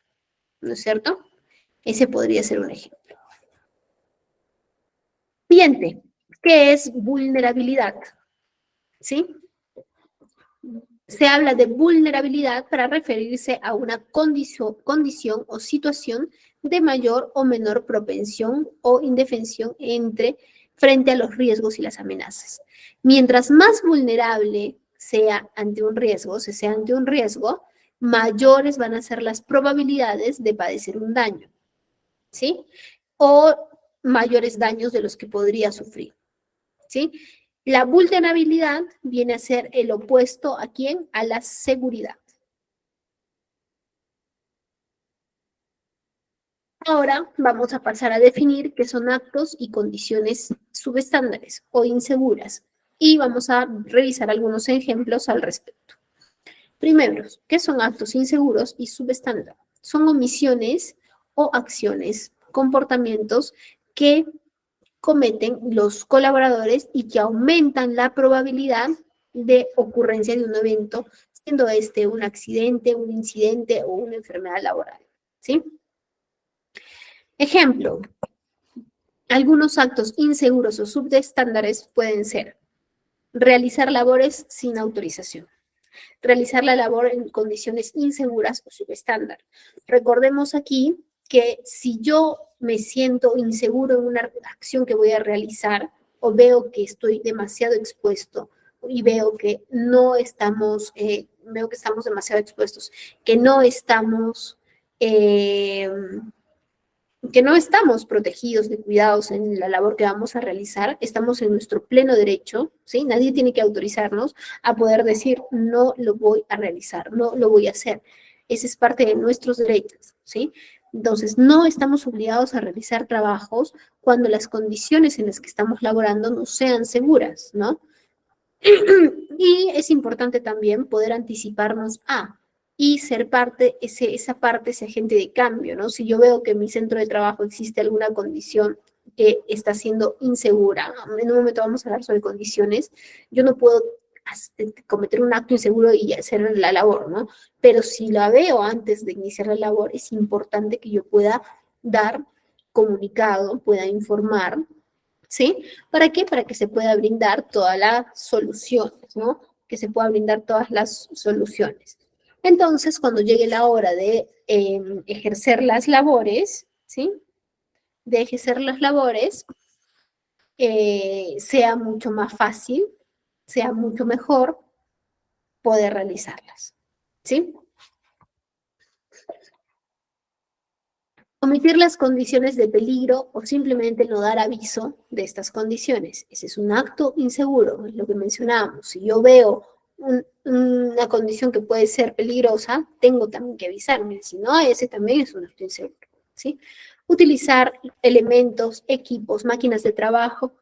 ¿no es cierto? Ese podría ser un ejemplo. Siguiente, ¿qué es vulnerabilidad? ¿Sí? Se habla de vulnerabilidad para referirse a una condición o situación de mayor o menor propensión o indefensión frente a los riesgos y las amenazas. Mientras más vulnerable sea ante un riesgo, mayores van a ser las probabilidades de padecer un daño, ¿sí? O mayores daños de los que podría sufrir, ¿sí? La vulnerabilidad viene a ser el opuesto ¿a quién? A la seguridad. Ahora vamos a pasar a definir qué son actos y condiciones subestándares o inseguras y vamos a revisar algunos ejemplos al respecto. Primero, ¿qué son actos inseguros y subestándar? Son omisiones o acciones, comportamientos que cometen los colaboradores y que aumentan la probabilidad de ocurrencia de un evento, siendo este un accidente, un incidente o una enfermedad laboral, ¿sí? Ejemplo, algunos actos inseguros o subestándares pueden ser realizar labores sin autorización, realizar la labor en condiciones inseguras o subestándar. Recordemos aquí que si yo me siento inseguro en una acción que voy a realizar o veo que estoy demasiado expuesto y veo que no estamos, veo que estamos demasiado expuestos, que no estamos protegidos ni cuidados en la labor que vamos a realizar, estamos en nuestro pleno derecho, ¿sí? Nadie tiene que autorizarnos a poder decir, no lo voy a realizar, no lo voy a hacer. Ese es parte de nuestros derechos, ¿sí? Entonces, no estamos obligados a realizar trabajos cuando las condiciones en las que estamos laborando no sean seguras, ¿no? Y es importante también poder anticiparnos a y ser esa parte, ese agente de cambio, ¿no? Si yo veo que en mi centro de trabajo existe alguna condición que está siendo insegura, en un momento vamos a hablar sobre condiciones, yo no puedo cometer un acto inseguro y hacer la labor, ¿no? Pero si la veo antes de iniciar la labor, es importante que yo pueda dar comunicado, pueda informar, ¿sí? ¿Para qué? Para que se pueda brindar todas las soluciones, ¿no? Que se pueda brindar todas las soluciones. Entonces, cuando llegue la hora de ejercer las labores, ¿sí? De ejercer las labores, sea mucho más fácil, sea mucho mejor poder realizarlas, ¿sí? Omitir las condiciones de peligro o simplemente no dar aviso de estas condiciones. Ese es un acto inseguro, es lo que mencionábamos. Si yo veo una condición que puede ser peligrosa, tengo también que avisarme. Si no, ese también es un acto inseguro, ¿sí? Utilizar elementos, equipos, máquinas de trabajo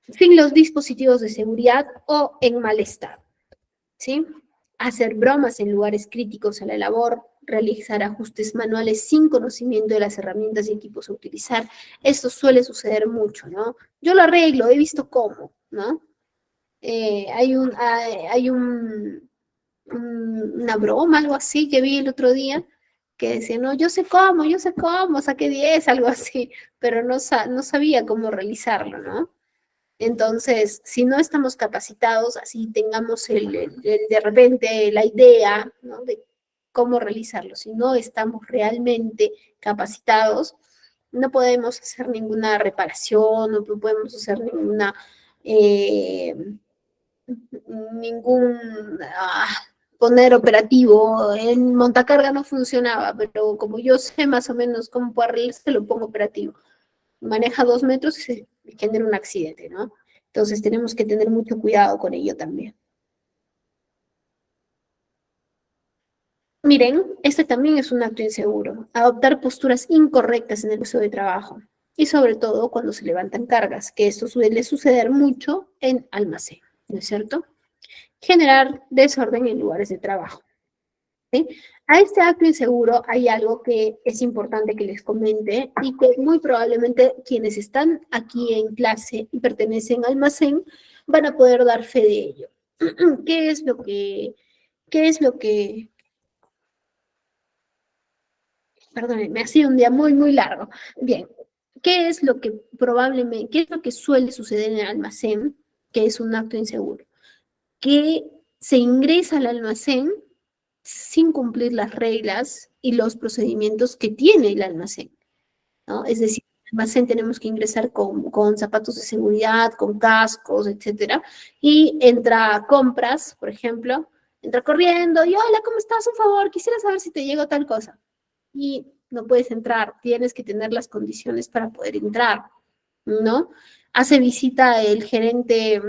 sin los dispositivos de seguridad o en mal estado, ¿sí? Hacer bromas en lugares críticos a la labor, realizar ajustes manuales sin conocimiento de las herramientas y equipos a utilizar. Esto suele suceder mucho, ¿no? Yo lo arreglo, he visto cómo, ¿no? Una broma, algo así que vi el otro día, que decía, no, yo sé cómo, saqué 10, algo así, pero no sabía cómo realizarlo, ¿no? Entonces, si no estamos capacitados, así tengamos de repente la idea, ¿no? De cómo realizarlo. Si no estamos realmente capacitados, no podemos hacer ninguna reparación, no podemos hacer eh, ningún poner operativo. En montacarga no funcionaba, pero como yo sé más o menos cómo puedo arreglarse, lo pongo operativo. Maneja 2 metros y se genera un accidente, ¿no? Entonces tenemos que tener mucho cuidado con ello también. Miren, este también es un acto inseguro, adoptar posturas incorrectas en el uso de trabajo y sobre todo cuando se levantan cargas, que esto suele suceder mucho en almacén, ¿no es cierto? Generar desorden en lugares de trabajo. ¿Sí? A este acto inseguro hay algo que es importante que les comente y que muy probablemente quienes están aquí en clase y pertenecen al almacén van a poder dar fe de ello. ¿Qué es lo que, qué es lo que, perdón, me ha sido un día muy, muy largo. Bien, ¿qué es lo que qué es lo que suele suceder en el almacén, que es un acto inseguro? Que se ingresa al almacén sin cumplir las reglas y los procedimientos que tiene el almacén, ¿no? Es decir, en el almacén tenemos que ingresar con zapatos de seguridad, con cascos, etcétera, y entra a compras, por ejemplo, entra corriendo y hola, ¿cómo estás? Un favor, quisiera saber si te llegó tal cosa. Y no puedes entrar, tienes que tener las condiciones para poder entrar, ¿no? Hace visita el gerente,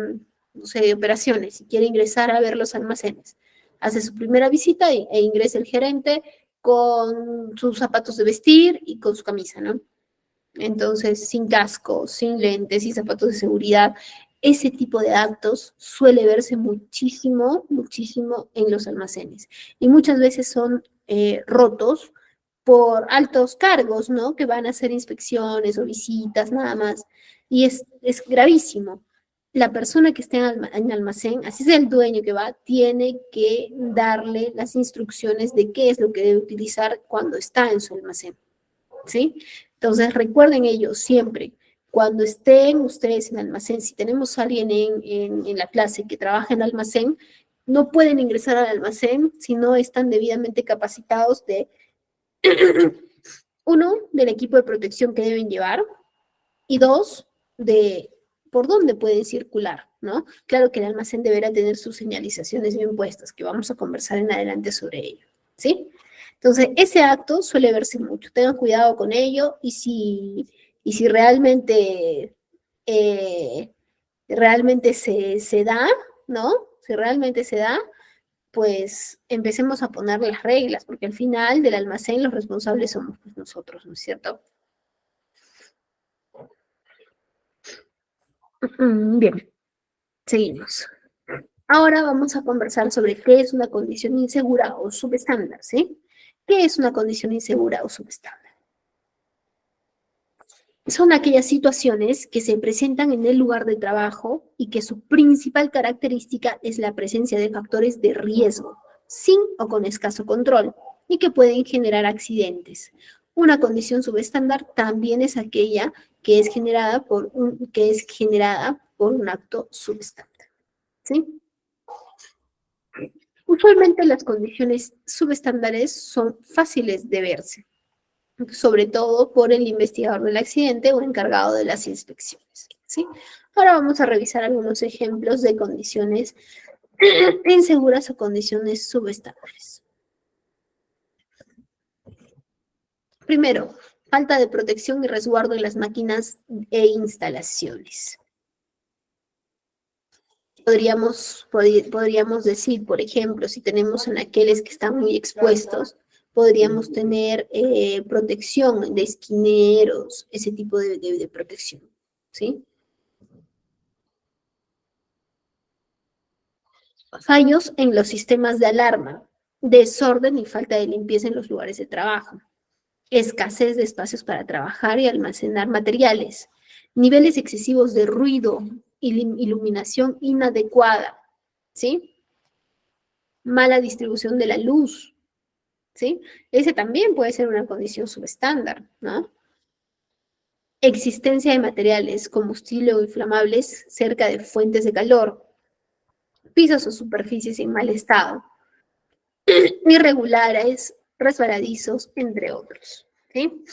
no sé, de operaciones y quiere ingresar a ver los almacenes. Hace su primera visita e ingresa el gerente con sus zapatos de vestir y con su camisa, ¿no? Entonces, sin casco, sin lentes y zapatos de seguridad. Ese tipo de actos suele verse muchísimo, muchísimo en los almacenes. Y muchas veces son rotos por altos cargos, ¿no? Que van a hacer inspecciones o visitas, nada más. Y es gravísimo. La persona que esté en almacén, así sea el dueño que va, tiene que darle las instrucciones de qué es lo que debe utilizar cuando está en su almacén, ¿sí? Entonces recuerden ello siempre. Cuando estén ustedes en almacén, si tenemos a alguien en la clase que trabaja en almacén, no pueden ingresar al almacén si no están debidamente capacitados de uno, del equipo de protección que deben llevar, y dos, de por dónde pueden circular, ¿no? Claro que el almacén deberá tener sus señalizaciones bien puestas, que vamos a conversar en adelante sobre ello, ¿sí? Entonces, ese acto suele verse mucho. Tengan cuidado con ello y si eh, realmente se da, ¿no? Si realmente se da, pues empecemos a poner las reglas, porque al final del almacén los responsables somos pues, nosotros, ¿no es cierto? Bien, seguimos. Ahora vamos a conversar sobre qué es una condición insegura o subestándar, ¿sí? ¿Qué es una condición insegura o subestándar? Son aquellas situaciones que se presentan en el lugar de trabajo y que su principal característica es la presencia de factores de riesgo, sin o con escaso control, y que pueden generar accidentes. Una condición subestándar también es aquella que es generada por un acto subestándar, ¿sí? Usualmente las condiciones subestándares son fáciles de verse, sobre todo por el investigador del accidente o encargado de las inspecciones, ¿sí? Ahora vamos a revisar algunos ejemplos de condiciones inseguras o condiciones subestándares. Primero, falta de protección y resguardo en las máquinas e instalaciones. Podríamos decir, por ejemplo, si tenemos anaqueles que están muy expuestos, podríamos tener protección de esquineros, ese tipo de protección, ¿sí? Fallos en los sistemas de alarma, desorden y falta de limpieza en los lugares de trabajo, escasez de espacios para trabajar y almacenar materiales, niveles excesivos de ruido y iluminación inadecuada, ¿sí? Mala distribución de la luz, ¿sí? Ese también puede ser una condición subestándar, ¿no? Existencia de materiales, combustible o inflamables cerca de fuentes de calor, pisos o superficies en mal estado, irregulares, resbaladizos, entre otros, ¿sí?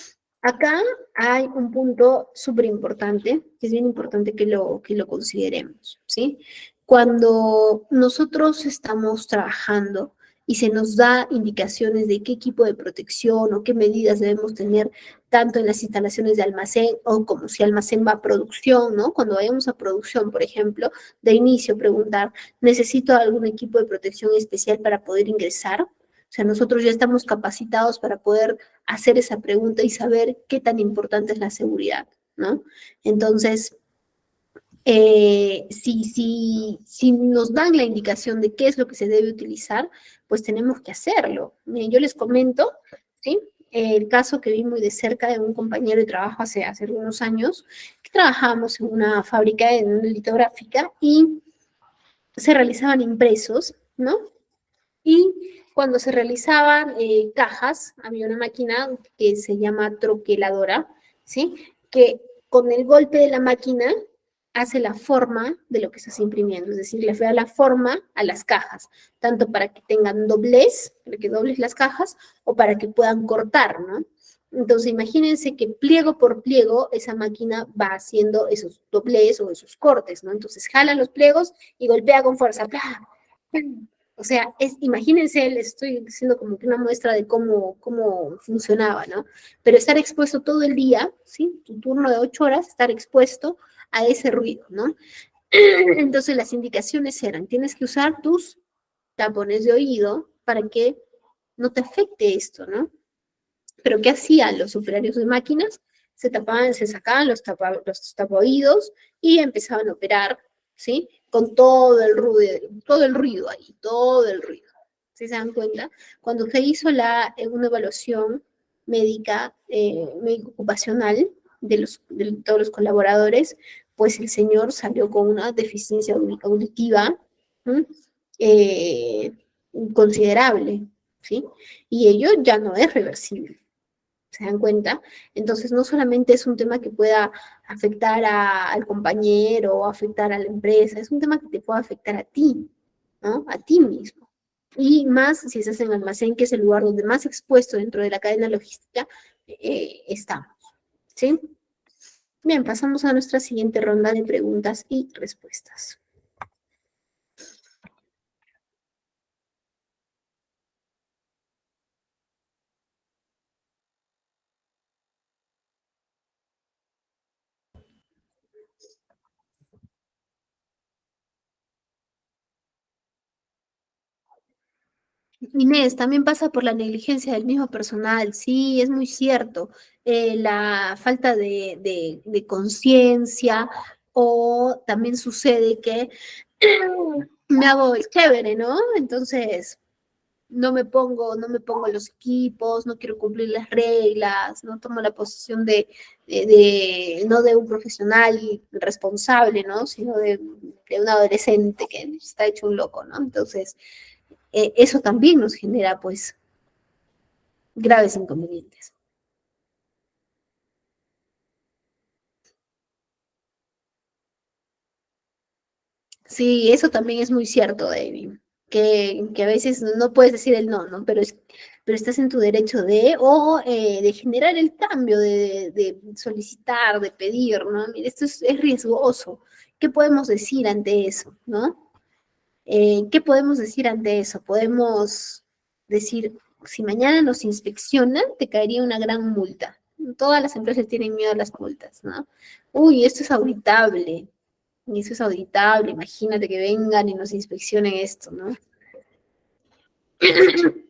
Acá hay un punto súper importante, que es bien importante que lo consideremos, ¿sí? Cuando nosotros estamos trabajando y se nos da indicaciones de qué equipo de protección o qué medidas debemos tener, tanto en las instalaciones de almacén o como si almacén va a producción, ¿no? Cuando vayamos a producción, por ejemplo, de inicio preguntar, ¿necesito algún equipo de protección especial para poder ingresar? O sea, nosotros ya estamos capacitados para poder hacer esa pregunta y saber qué tan importante es la seguridad, ¿no? Entonces, si nos dan la indicación de qué es lo que se debe utilizar, pues tenemos que hacerlo. Miren, yo les comento, ¿sí? El caso que vi muy de cerca de un compañero de trabajo hace algunos años, que trabajábamos en una fábrica, en una litográfica, y se realizaban impresos, ¿no? Y cuando se realizaban cajas, había una máquina que se llama troqueladora, ¿sí? Que con el golpe de la máquina hace la forma de lo que estás imprimiendo, es decir, le da la forma a las cajas, tanto para que tengan doblez, para que dobles las cajas, o para que puedan cortar, ¿no? Entonces, imagínense que pliego por pliego esa máquina va haciendo esos doblez o esos cortes, ¿no? Entonces, jala los pliegos y golpea con fuerza. ¡Plah! O sea, imagínense, les estoy diciendo como que una muestra de cómo funcionaba, ¿no? Pero estar expuesto todo el día, ¿sí? Tu turno de 8 horas, estar expuesto a ese ruido, ¿no? Entonces las indicaciones eran, tienes que usar tus tapones de oído para que no te afecte esto, ¿no? Pero ¿qué hacían los operarios de máquinas? Se tapaban, se sacaban los tapaoídos y empezaban a operar, ¿sí? Con todo el ruido ahí, todo el ruido. ¿Sí se dan cuenta? Cuando se hizo una evaluación médica, médico ocupacional de todos los colaboradores, pues el señor salió con una deficiencia auditiva eh, considerable, ¿sí? Y ello ya no es reversible. ¿Se dan cuenta? Entonces, no solamente es un tema que pueda afectar al compañero o afectar a la empresa, es un tema que te puede afectar a ti, ¿no? A ti mismo. Y más si estás en almacén, que es el lugar donde más expuesto dentro de la cadena logística estamos, ¿sí? Bien, pasamos a nuestra siguiente ronda de preguntas y respuestas. Inés, también pasa por la negligencia del mismo personal, sí, es muy cierto. La falta de conciencia o también sucede que me hago el chévere, ¿no? Entonces no me pongo los equipos, no quiero cumplir las reglas, no tomo la posición no de un profesional responsable, ¿no? Sino de un adolescente que está hecho un loco, ¿no? Entonces, eso también nos genera, pues, graves inconvenientes. Sí, eso también es muy cierto, David, que a veces no puedes decir el no, ¿no? Pero estás en tu derecho de generar el cambio, de solicitar, de pedir, ¿no? Mira, esto es riesgoso. ¿Qué podemos decir ante eso, no? ¿Qué podemos decir ante eso? Podemos decir, si mañana nos inspeccionan, te caería una gran multa. Todas las empresas tienen miedo a las multas, ¿no? Uy, esto es auditable, y eso es auditable, imagínate que vengan y nos inspeccionen esto, ¿no?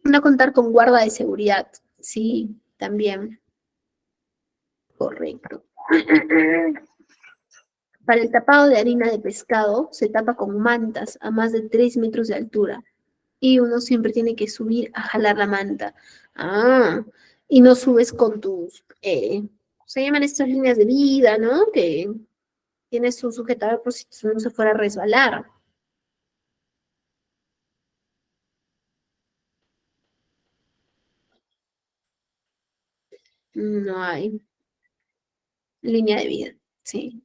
No contar con guarda de seguridad, sí, también, correcto. Para el tapado de harina de pescado se tapa con mantas a más de 3 metros de altura y uno siempre tiene que subir a jalar la manta. Ah, y no subes con se llaman estas líneas de vida, ¿no? Que tienes un sujetador por si no se fuera a resbalar. No hay línea de vida, sí.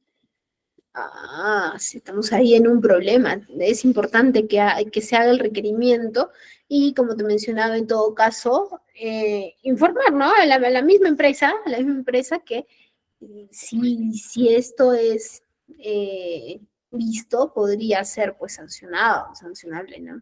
Ah, sí, estamos ahí en un problema. Es importante que se haga el requerimiento y, como te mencionaba, en todo caso, informar, ¿no? A la misma empresa que si esto es eh, visto, podría ser pues sancionable, ¿no?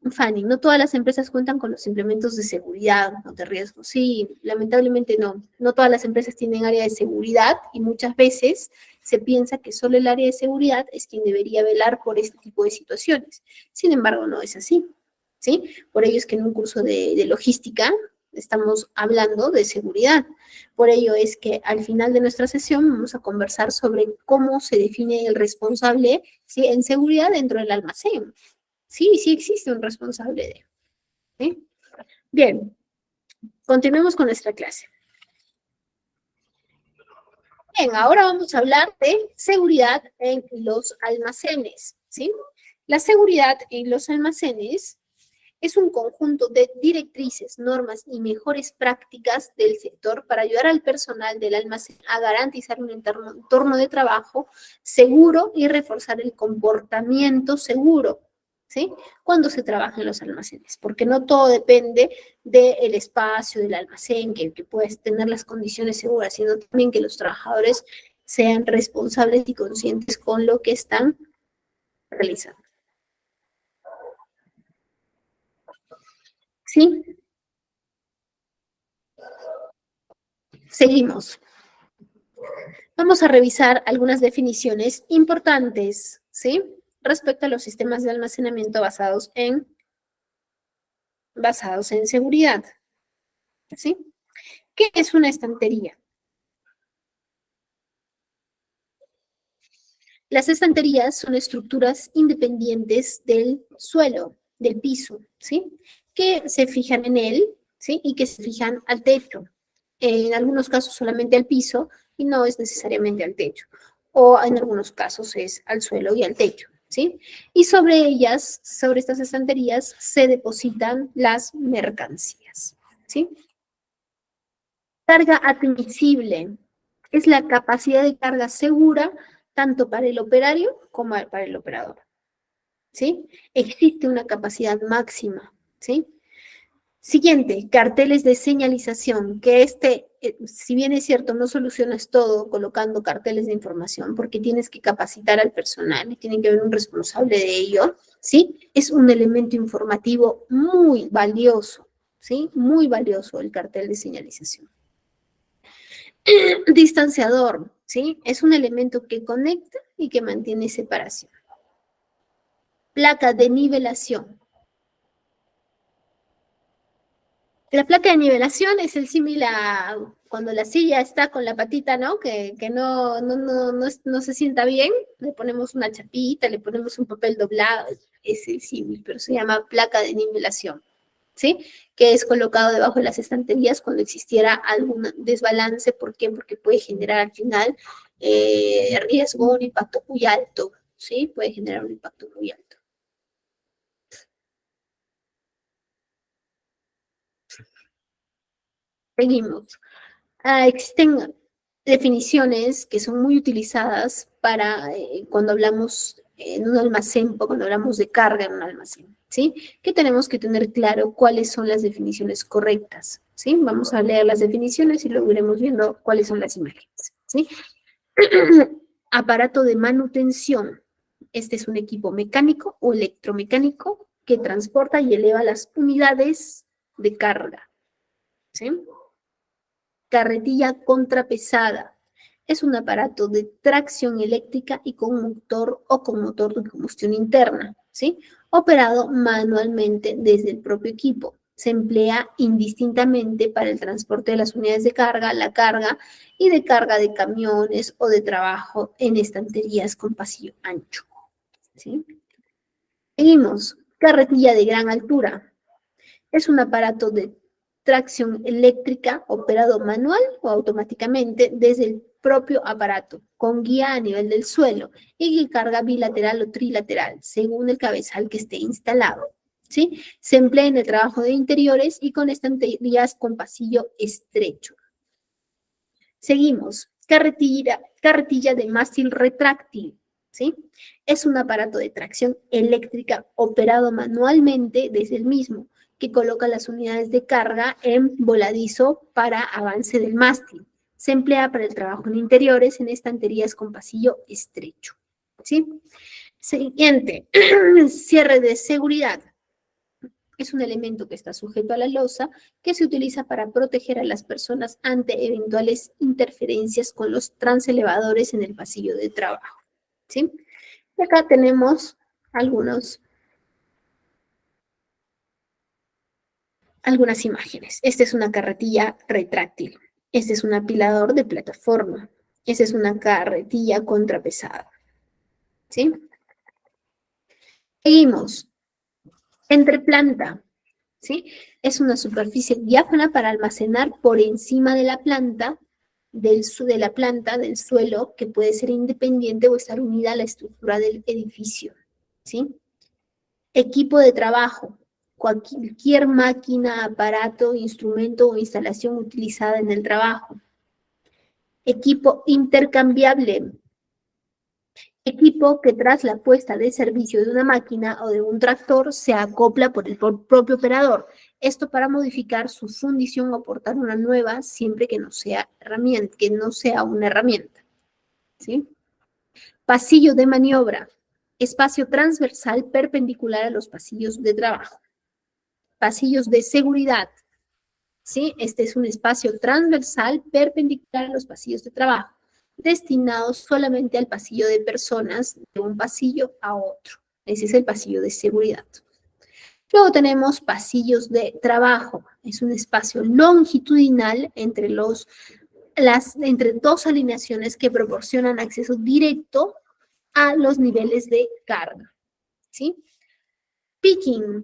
Fanny, no todas las empresas cuentan con los implementos de seguridad o de riesgo. Sí, lamentablemente no. No todas las empresas tienen área de seguridad y muchas veces se piensa que solo el área de seguridad es quien debería velar por este tipo de situaciones. Sin embargo, no es así. ¿Sí? Por ello es que en un curso de logística estamos hablando de seguridad. Por ello es que al final de nuestra sesión vamos a conversar sobre cómo se define el responsable, ¿sí? En seguridad dentro del almacén. Sí, sí existe un responsable de. ¿Sí? Bien, continuemos con nuestra clase. Bien, ahora vamos a hablar de seguridad en los almacenes. ¿Sí? La seguridad en los almacenes Es un conjunto de directrices, normas y mejores prácticas del sector para ayudar al personal del almacén a garantizar un entorno de trabajo seguro y reforzar el comportamiento seguro, ¿sí? Cuando se trabaja en los almacenes, porque no todo depende del espacio del almacén, que puedes tener las condiciones seguras, sino también que los trabajadores sean responsables y conscientes con lo que están realizando. ¿Sí? Seguimos. Vamos a revisar algunas definiciones importantes, ¿sí? Respecto a los sistemas de almacenamiento basados en seguridad, ¿sí? ¿Qué es una estantería? Las estanterías son estructuras independientes del suelo, del piso, ¿sí? Que se fijan en él, ¿sí? Y que se fijan al techo. En algunos casos solamente al piso y no es necesariamente al techo. O en algunos casos es al suelo y al techo, ¿sí? Y sobre ellas, sobre estas estanterías, se depositan las mercancías, ¿sí? Carga admisible es la capacidad de carga segura tanto para el operario como para el operador, ¿sí? Existe una capacidad máxima, ¿sí? Siguiente, carteles de señalización, que si bien es cierto, no solucionas todo colocando carteles de información, porque tienes que capacitar al personal y tiene que haber un responsable de ello, ¿sí? Es un elemento informativo muy valioso, ¿sí? Muy valioso el cartel de señalización. Distanciador, ¿sí? Es un elemento que conecta y que mantiene separación. Placa de nivelación. La placa de nivelación es el símil a cuando la silla está con la patita, ¿no? Que no se sienta bien, le ponemos una chapita, le ponemos un papel doblado, es el símil, pero se llama placa de nivelación, ¿sí? Que es colocado debajo de las estanterías cuando existiera algún desbalance. ¿Por qué? Porque puede generar al final riesgo, un impacto muy alto, ¿sí? Puede generar un impacto muy alto. Seguimos. Existen definiciones que son muy utilizadas para cuando hablamos en un almacén o cuando hablamos de carga en un almacén, ¿sí? Que tenemos que tener claro cuáles son las definiciones correctas, ¿sí? Vamos a leer las definiciones y luego iremos viendo cuáles son las imágenes, ¿sí? Aparato de manutención. Este es un equipo mecánico o electromecánico que transporta y eleva las unidades de carga, ¿sí? Carretilla contrapesada. Es un aparato de tracción eléctrica y con motor o con motor de combustión interna, ¿sí? Operado manualmente desde el propio equipo. Se emplea indistintamente para el transporte de las unidades de carga, la carga y de carga de camiones o de trabajo en estanterías con pasillo ancho, ¿sí? Seguimos. Carretilla de gran altura. Es un aparato de tracción eléctrica operado manual o automáticamente desde el propio aparato, con guía a nivel del suelo y que carga bilateral o trilateral, según el cabezal que esté instalado, ¿sí? Se emplea en el trabajo de interiores y con estanterías con pasillo estrecho. Seguimos. Carretilla de mástil retráctil, ¿sí? Es un aparato de tracción eléctrica operado manualmente desde el mismo, que coloca las unidades de carga en voladizo para avance del mástil. Se emplea para el trabajo en interiores en estanterías con pasillo estrecho, ¿sí? Siguiente, cierre de seguridad. Es un elemento que está sujeto a la losa que se utiliza para proteger a las personas ante eventuales interferencias con los transelevadores en el pasillo de trabajo, ¿sí? Y acá tenemos algunas imágenes. Esta es una carretilla retráctil. Este es un apilador de plataforma. Esta es una carretilla contrapesada, ¿sí? Seguimos. Entreplanta, ¿sí? Es una superficie diáfana para almacenar por encima de la planta, del suelo, que puede ser independiente o estar unida a la estructura del edificio, ¿sí? Equipo de trabajo. cualquier máquina, aparato, instrumento o instalación utilizada en el trabajo. Equipo intercambiable. Equipo que tras la puesta de servicio de una máquina o de un tractor se acopla por el propio operador. Esto para modificar su fundición o aportar una nueva siempre que no sea herramienta, que no sea una herramienta. ¿Sí? Pasillo de maniobra. Espacio transversal perpendicular a los pasillos de trabajo. Pasillos de seguridad. ¿Sí? Este es un espacio transversal perpendicular a los pasillos de trabajo, destinados solamente al pasillo de personas de un pasillo a otro. Ese es el pasillo de seguridad. Luego tenemos pasillos de trabajo. Es un espacio longitudinal entre entre dos alineaciones que proporcionan acceso directo a los niveles de carga. ¿Sí? Picking,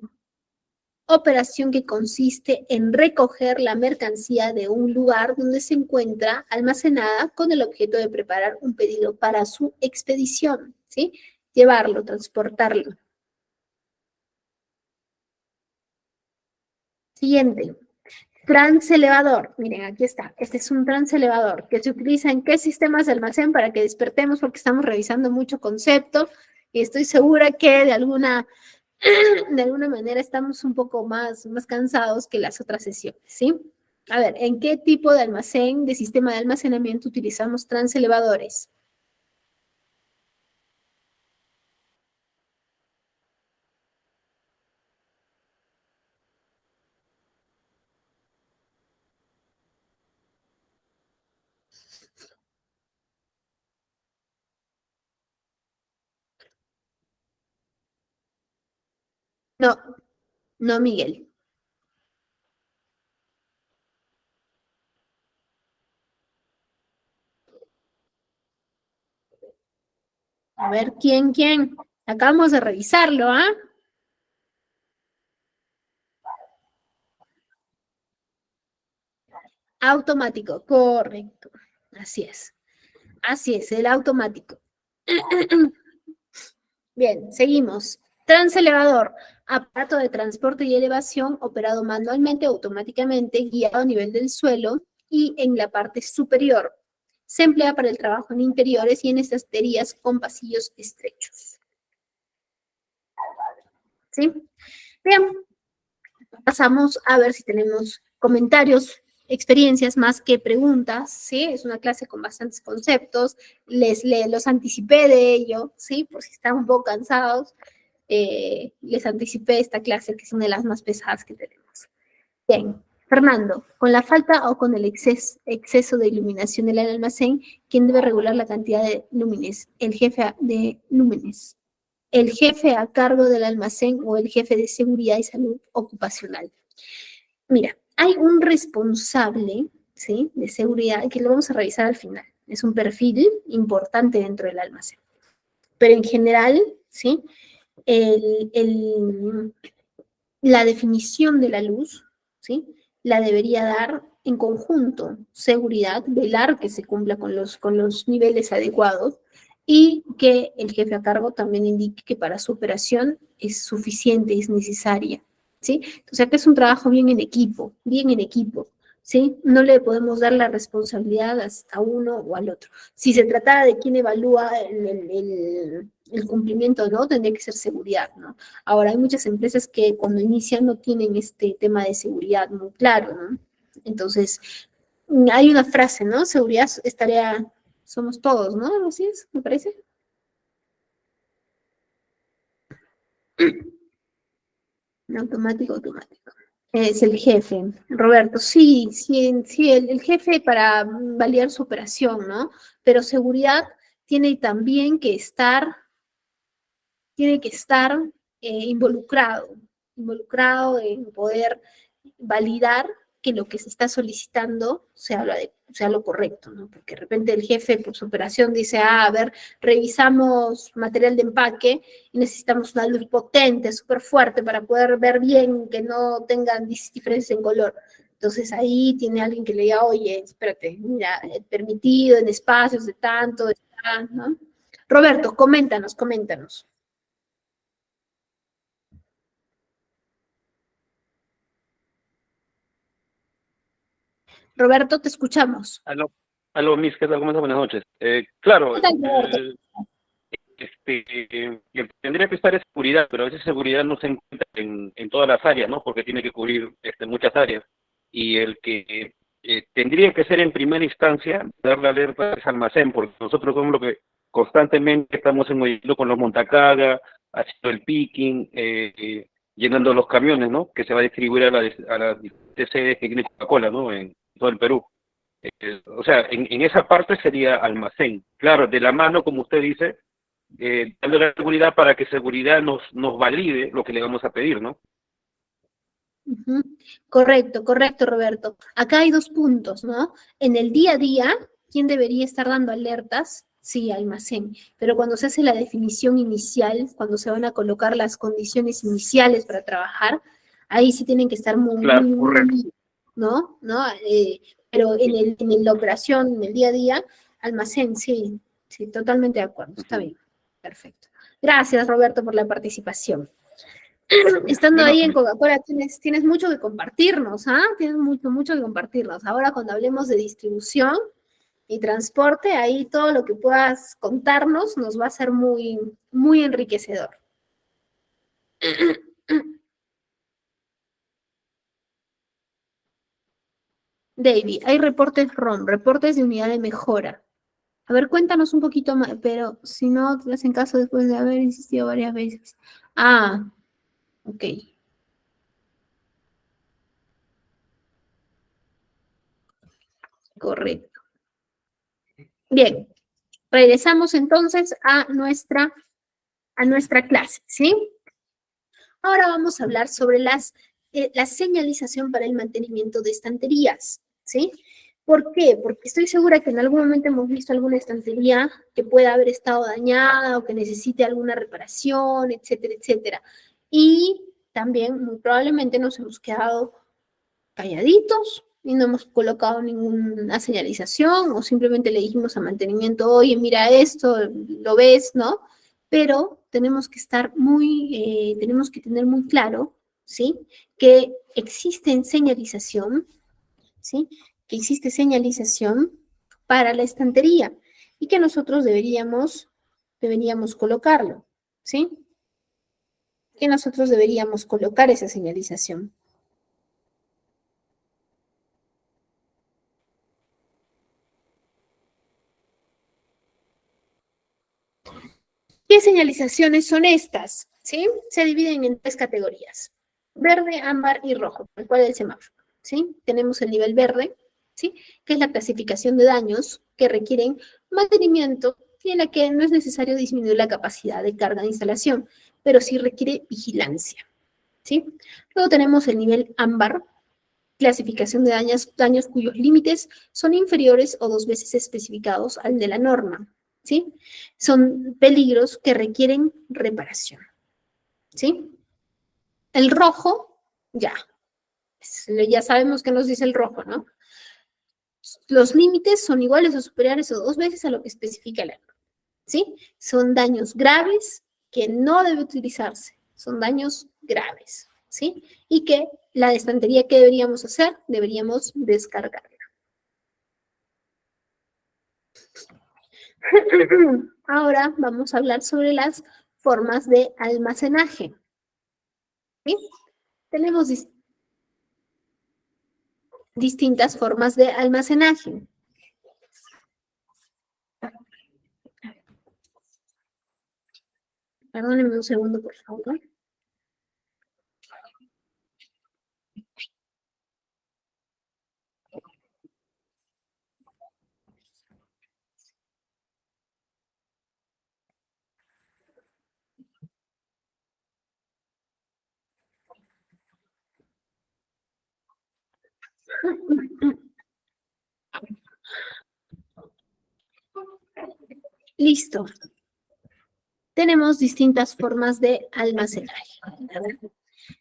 operación que consiste en recoger la mercancía de un lugar donde se encuentra almacenada con el objeto de preparar un pedido para su expedición, ¿sí? Llevarlo, transportarlo. Siguiente, transelevador. Miren, aquí está. Este es un transelevador que se utiliza en qué sistemas de almacén para que despertemos porque estamos revisando mucho concepto y estoy segura que de alguna manera estamos un poco más cansados que las otras sesiones, ¿sí? A ver, ¿en qué tipo de almacén, de sistema de almacenamiento utilizamos transelevadores? No, no, Miguel. A ver, ¿quién? Acabamos de revisarlo, ¿ah? Automático, correcto. Así es. Así es, el automático. Bien, seguimos. Transelevador, aparato de transporte y elevación operado manualmente o automáticamente, guiado a nivel del suelo y en la parte superior. Se emplea para el trabajo en interiores y en estanterías con pasillos estrechos. ¿Sí? Bien, pasamos a ver si tenemos comentarios, experiencias más que preguntas, ¿sí? Es una clase con bastantes conceptos, los anticipé de ello, ¿sí? Por si están un poco cansados, les anticipé esta clase que es una de las más pesadas que tenemos. Bien, Fernando, con la falta o con el exceso de iluminación del almacén, ¿quién debe regular la cantidad de lúmenes? El jefe de lúmenes. El jefe a cargo del almacén o el jefe de seguridad y salud ocupacional. Mira, hay un responsable, ¿sí? De seguridad que lo vamos a revisar al final. Es un perfil importante dentro del almacén. Pero en general, ¿sí? El, el, la definición de la luz, ¿sí? La debería dar en conjunto seguridad, velar que se cumpla con los niveles adecuados y que el jefe a cargo también indique que para su operación es suficiente, es necesaria, ¿sí? O sea que es un trabajo bien en equipo, ¿sí? No le podemos dar la responsabilidad a uno o al otro. Si se tratara de quién evalúa el cumplimiento, ¿no? Tendría que ser seguridad, ¿no? Ahora, hay muchas empresas que cuando inician no tienen este tema de seguridad muy claro, ¿no? Entonces, hay una frase, ¿no? Seguridad es tarea, somos todos, ¿no? Así es, me parece. Automático, automático. Es el jefe, Roberto. Sí, sí, sí, el jefe para validar su operación, ¿no? Pero seguridad tiene también que estar tiene que estar involucrado en poder validar que lo que se está solicitando sea lo correcto, ¿no? Porque de repente el jefe por su operación dice, a ver, revisamos material de empaque y necesitamos una luz potente, súper fuerte para poder ver bien, que no tengan diferencias en color. Entonces ahí tiene alguien que le diga, oye, espérate, mira, permitido en espacios de tanto, ¿no? Roberto, coméntanos. Roberto, te escuchamos. Aló, Miss, ¿qué tal? ¿Cómo estás? Buenas noches. Claro, ¿Qué tal, Roberto? que tendría que estar en seguridad, pero a veces seguridad no se encuentra en todas las áreas, ¿no? Porque tiene que cubrir muchas áreas. Y el que tendría que ser en primera instancia darle alerta a ese almacén, porque nosotros somos lo que constantemente estamos en movimiento con los montacargas, haciendo el picking, llenando los camiones, ¿no? Que se va a distribuir a las diferentes sedes que tiene Coca-Cola, ¿no? En todo el Perú. O sea, en esa parte sería almacén. Claro, de la mano, como usted dice, dando la seguridad para que seguridad nos valide lo que le vamos a pedir, ¿no? Ujú. Correcto, correcto, Roberto. Acá hay dos puntos, ¿no? En el día a día, ¿quién debería estar dando alertas? Sí, almacén. Pero cuando se hace la definición inicial, cuando se van a colocar las condiciones iniciales para trabajar, ahí sí tienen que estar muy, Claro, muy, correcto. muy, ¿no? ¿No? Pero en la operación, en el día a día, almacén, sí, sí, totalmente de acuerdo. Está bien. Perfecto. Gracias, Roberto, por la participación. Estando De ahí nota, en Miss. Coca-Cola tienes mucho que compartirnos, ¿ah? Tienes mucho, mucho que compartirnos. Ahora cuando hablemos de distribución y transporte, ahí todo lo que puedas contarnos nos va a ser muy, muy enriquecedor. David, hay reportes ROM, reportes de unidad de mejora. A ver, cuéntanos un poquito más, pero si no te hacen caso después de haber insistido varias veces. Ah, ok, correcto. Bien, regresamos entonces a nuestra clase, ¿sí? Ahora vamos a hablar sobre la señalización para el mantenimiento de estanterías, ¿sí? ¿Por qué? Porque estoy segura que en algún momento hemos visto alguna estantería que pueda haber estado dañada o que necesite alguna reparación, etcétera, etcétera. Y también muy probablemente nos hemos quedado calladitos y no hemos colocado ninguna señalización o simplemente le dijimos a mantenimiento, oye, mira esto, lo ves, ¿no? Pero tenemos que tenemos que tener muy claro, ¿sí? Que existe señalización, ¿sí? Que existe señalización para la estantería y que nosotros deberíamos colocarlo, ¿sí? Que nosotros deberíamos colocar esa señalización. ¿Qué señalizaciones son estas? ¿Sí? Se dividen en tres categorías: verde, ámbar y rojo, tal cual el semáforo. ¿Sí? Tenemos el nivel verde, ¿sí? Que es la clasificación de daños que requieren mantenimiento y en la que no es necesario disminuir la capacidad de carga de instalación, pero sí requiere vigilancia. ¿Sí? Luego tenemos el nivel ámbar, clasificación de daños cuyos límites son inferiores o 2 veces especificados al de la norma. ¿Sí? Son peligros que requieren reparación. ¿Sí? El rojo, ya sabemos qué nos dice el rojo, ¿no? Los límites son iguales o superiores o 2 veces a lo que especifica la norma. ¿Sí? Son daños graves que no debe utilizarse. Son daños graves. ¿Sí? Y que la estantería que deberíamos hacer, deberíamos descargarla. Ahora vamos a hablar sobre las formas de almacenaje. ¿Sí? Tenemos distintas formas de almacenaje. Perdónenme un segundo, por favor. Listo. Tenemos distintas formas de almacenaje.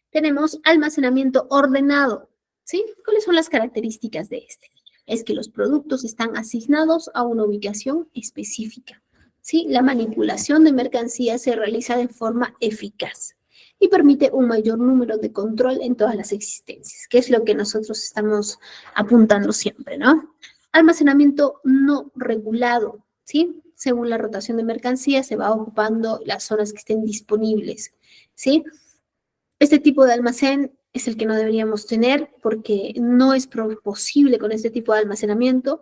Tenemos almacenamiento ordenado. ¿Sí? ¿Cuáles son las características de este? Es que los productos están asignados a una ubicación específica. ¿Sí? La manipulación de mercancías se realiza de forma eficaz. y permite un mayor número de control en todas las existencias, que es lo que nosotros estamos apuntando siempre, ¿no? Almacenamiento no regulado, ¿sí? Según la rotación de mercancías se va ocupando las zonas que estén disponibles, ¿sí? Este tipo de almacén es el que no deberíamos tener porque no es posible con este tipo de almacenamiento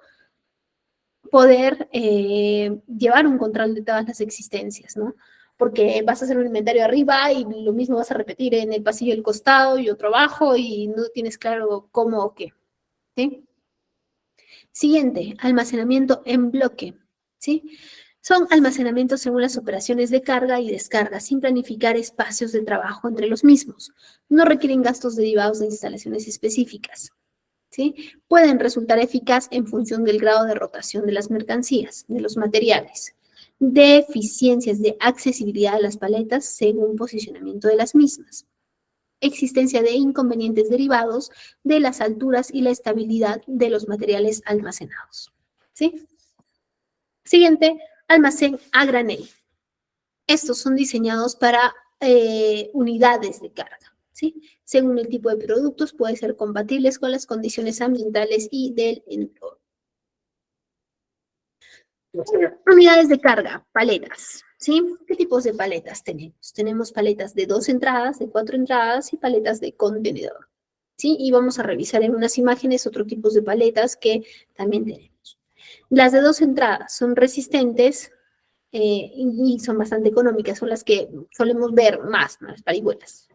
poder llevar un control de todas las existencias, ¿no? Porque vas a hacer un inventario arriba y lo mismo vas a repetir en el pasillo del costado y otro abajo y no tienes claro cómo o qué, ¿sí? Siguiente, almacenamiento en bloque, ¿sí? Son almacenamientos según las operaciones de carga y descarga, sin planificar espacios de trabajo entre los mismos. No requieren gastos derivados de instalaciones específicas, ¿sí? Pueden resultar eficaz en función del grado de rotación de las mercancías, de los materiales, de eficiencias de accesibilidad a las paletas según posicionamiento de las mismas, existencia de inconvenientes derivados de las alturas y la estabilidad de los materiales almacenados, ¿sí? Siguiente, almacén a granel. Estos son diseñados para unidades de carga, ¿sí? Según el tipo de productos, pueden ser compatibles con las condiciones ambientales y del entorno. Unidades de carga, paletas, ¿sí? ¿Qué tipos de paletas tenemos? Tenemos paletas de 2 entradas, de 4 entradas y paletas de contenedor, ¿sí? Y vamos a revisar en unas imágenes otros tipos de paletas que también tenemos. Las de 2 entradas son resistentes y son bastante económicas, son las que solemos ver más, ¿no? Las parihuelas.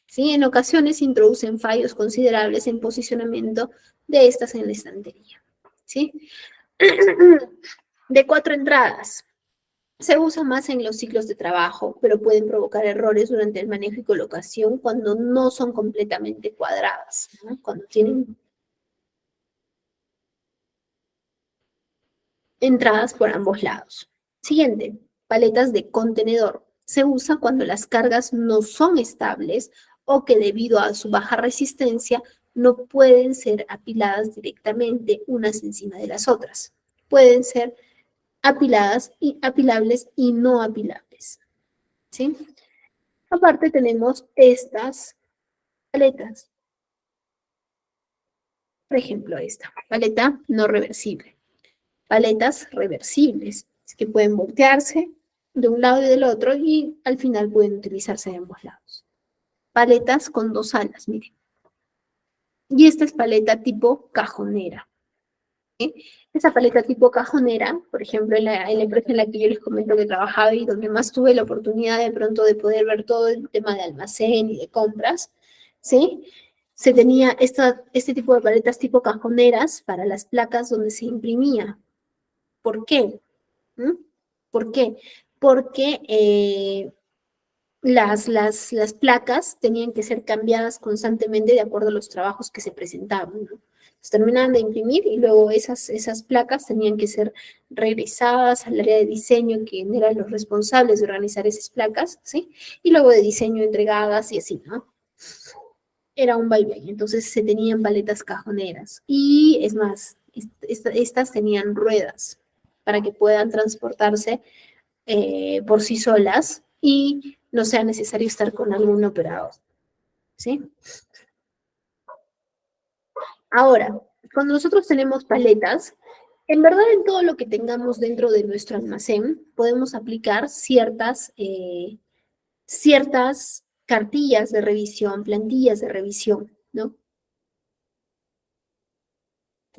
¿Sí? En ocasiones introducen fallos considerables en posicionamiento de estas en la estantería. ¿Sí? De 4 entradas. Se usa más en los ciclos de trabajo, pero pueden provocar errores durante el manejo y colocación cuando no son completamente cuadradas, ¿no? Cuando tienen entradas por ambos lados. Siguiente, paletas de contenedor. Se usa cuando las cargas no son estables o que debido a su baja resistencia no pueden ser apiladas directamente unas encima de las otras. Pueden ser apiladas y apilables y no apilables, ¿sí? Aparte tenemos estas paletas. Por ejemplo, esta paleta no reversible. Paletas reversibles, que pueden voltearse de un lado y del otro y al final pueden utilizarse de ambos lados. Paletas con 2 alas, miren. Y esta es paleta tipo cajonera. ¿Sí? Esa paleta tipo cajonera, por ejemplo, en la empresa en la que yo les comento que trabajaba y donde más tuve la oportunidad de pronto de poder ver todo el tema de almacén y de compras, ¿sí? Se tenía este tipo de paletas tipo cajoneras para las placas donde se imprimía. ¿Por qué? ¿Mm? ¿Por qué? Porque las placas tenían que ser cambiadas constantemente de acuerdo a los trabajos que se presentaban, ¿no? Se terminaban de imprimir y luego esas placas tenían que ser regresadas al área de diseño, que eran los responsables de organizar esas placas, ¿sí? Y luego de diseño entregadas y así, ¿no? Era un vaivén, entonces se tenían paletas cajoneras. Y es más, estas tenían ruedas para que puedan transportarse por sí solas y no sea necesario estar con algún operador, ¿sí? Ahora, cuando nosotros tenemos paletas, en verdad en todo lo que tengamos dentro de nuestro almacén podemos aplicar ciertas cartillas de revisión, plantillas de revisión, ¿no?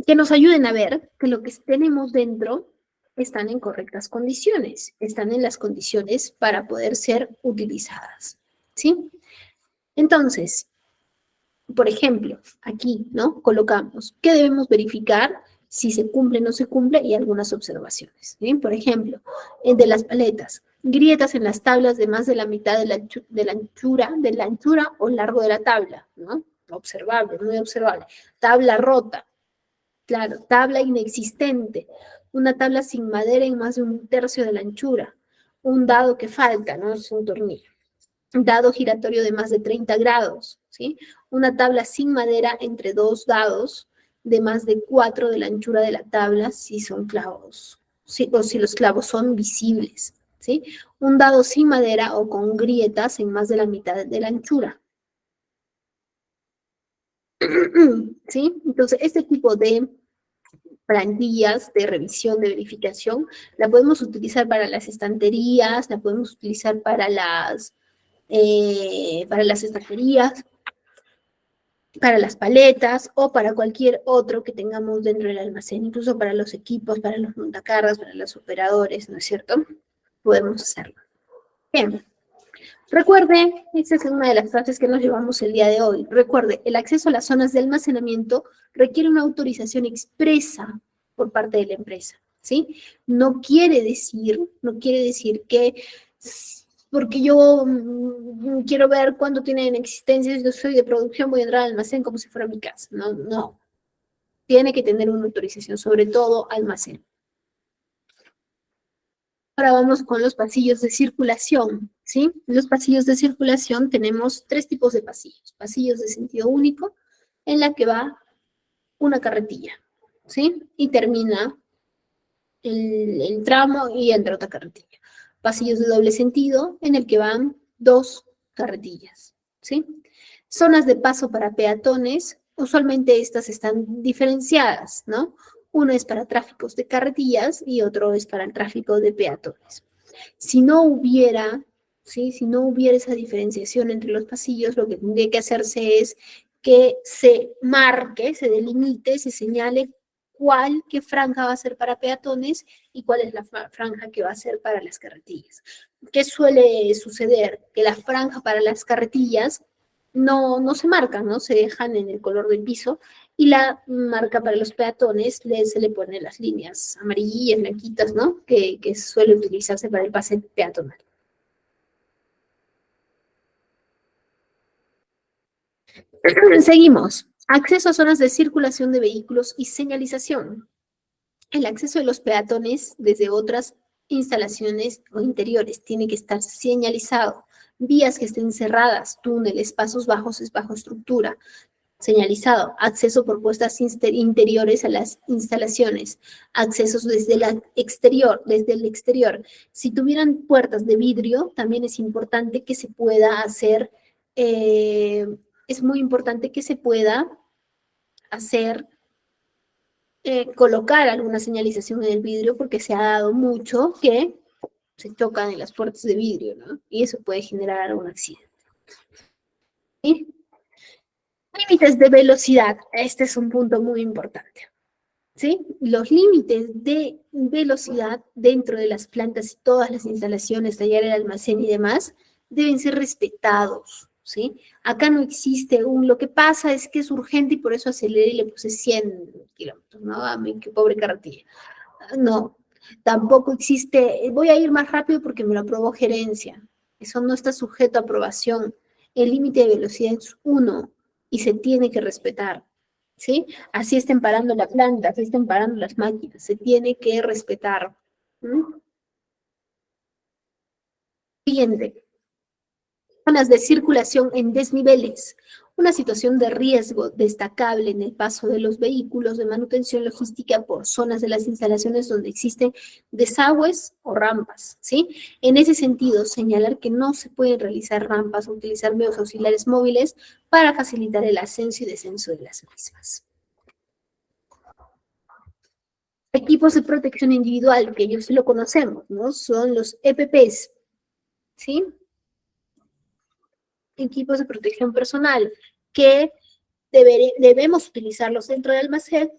Que nos ayuden a ver que lo que tenemos dentro están en correctas condiciones, están en las condiciones para poder ser utilizadas, ¿sí? Entonces, por ejemplo, aquí, ¿no? Colocamos qué debemos verificar, si se cumple o no se cumple y algunas observaciones, ¿sí? Por ejemplo, de las paletas, grietas en las tablas de más de la mitad de la anchura o largo de la tabla, ¿no? Observable, muy observable. Tabla rota, claro, tabla inexistente, una tabla sin madera en más de 1/3 de la anchura, un dado que falta, ¿no? Es un tornillo. Dado giratorio de más de 30 grados, ¿sí? Una tabla sin madera entre 2 dados de más de 4 de la anchura de la tabla si son clavos, ¿sí? O si los clavos son visibles, ¿sí? Un dado sin madera o con grietas en más de la mitad de la anchura. ¿Sí? Entonces, este tipo de plantillas de revisión, de verificación, la podemos utilizar para las estanterías, la podemos utilizar para las estanterías, para las paletas o para cualquier otro que tengamos dentro del almacén, incluso para los equipos, para los montacargas, para los operadores, ¿no es cierto? Podemos hacerlo. Bien. Recuerde, esta es una de las frases que nos llevamos el día de hoy. Recuerde, el acceso a las zonas de almacenamiento requiere una autorización expresa por parte de la empresa, ¿sí? No quiere decir que porque yo quiero ver cuánto tienen existencia, yo soy de producción, voy a entrar al almacén como si fuera mi casa. No, no. Tiene que tener una autorización, sobre todo almacén. Ahora vamos con los pasillos de circulación, ¿sí? Los pasillos de circulación tenemos tres tipos de pasillos. Pasillos de sentido único, en la que va una carretilla, ¿sí? Y termina el tramo y entra otra carretilla. Pasillos de doble sentido, en el que van dos carretillas, ¿sí? Zonas de paso para peatones, usualmente estas están diferenciadas, ¿no? Uno es para tráficos de carretillas y otro es para el tráfico de peatones. Si no hubiera, ¿sí? Si no hubiera esa diferenciación entre los pasillos, lo que tendría que hacerse es que se marque, se delimite, se señale qué franja va a ser para peatones y cuál es la franja que va a ser para las carretillas. ¿Qué suele suceder? Que la franja para las carretillas no se marcan, ¿no? Se dejan en el color del piso y la marca para los peatones se le ponen las líneas amarillas, blanquitas, ¿no? Que suele utilizarse para el pase peatonal. Seguimos. Acceso a zonas de circulación de vehículos y señalización. El acceso de los peatones desde otras instalaciones o interiores tiene que estar señalizado. Vías que estén cerradas, túneles, pasos bajos es bajo estructura. Señalizado. Acceso por puertas interiores a las instalaciones. Accesos desde el exterior. Si tuvieran puertas de vidrio, también es importante que se pueda hacer, es muy importante que se pueda hacer colocar alguna señalización en el vidrio porque se ha dado mucho que se chocan en las puertas de vidrio, ¿no? Y eso puede generar algún accidente. ¿Sí? Límites de velocidad. Este es un punto muy importante. ¿Sí? Los límites de velocidad dentro de las plantas y todas las instalaciones, taller, el almacén y demás, deben ser respetados. ¿Sí? Acá no existe lo que pasa es que es urgente y por eso aceleré y le puse 100 kilómetros, ¿no? A mí, qué pobre carretilla. No, tampoco existe, voy a ir más rápido porque me lo aprobó gerencia. Eso no está sujeto a aprobación. El límite de velocidad es 1 y se tiene que respetar, ¿sí? Así estén parando la planta, así estén parando las máquinas, se tiene que respetar. ¿Mm? Siguiente, zonas de circulación en desniveles. Una situación de riesgo destacable en el paso de los vehículos de manutención logística por zonas de las instalaciones donde existen desagües o rampas, ¿sí? En ese sentido, señalar que no se pueden realizar rampas o utilizar medios auxiliares móviles para facilitar el ascenso y descenso de las mismas. Equipos de protección individual, que ellos lo conocemos, ¿no? Son los EPPs, ¿sí? Equipos de protección personal, que debemos utilizarlos dentro del almacén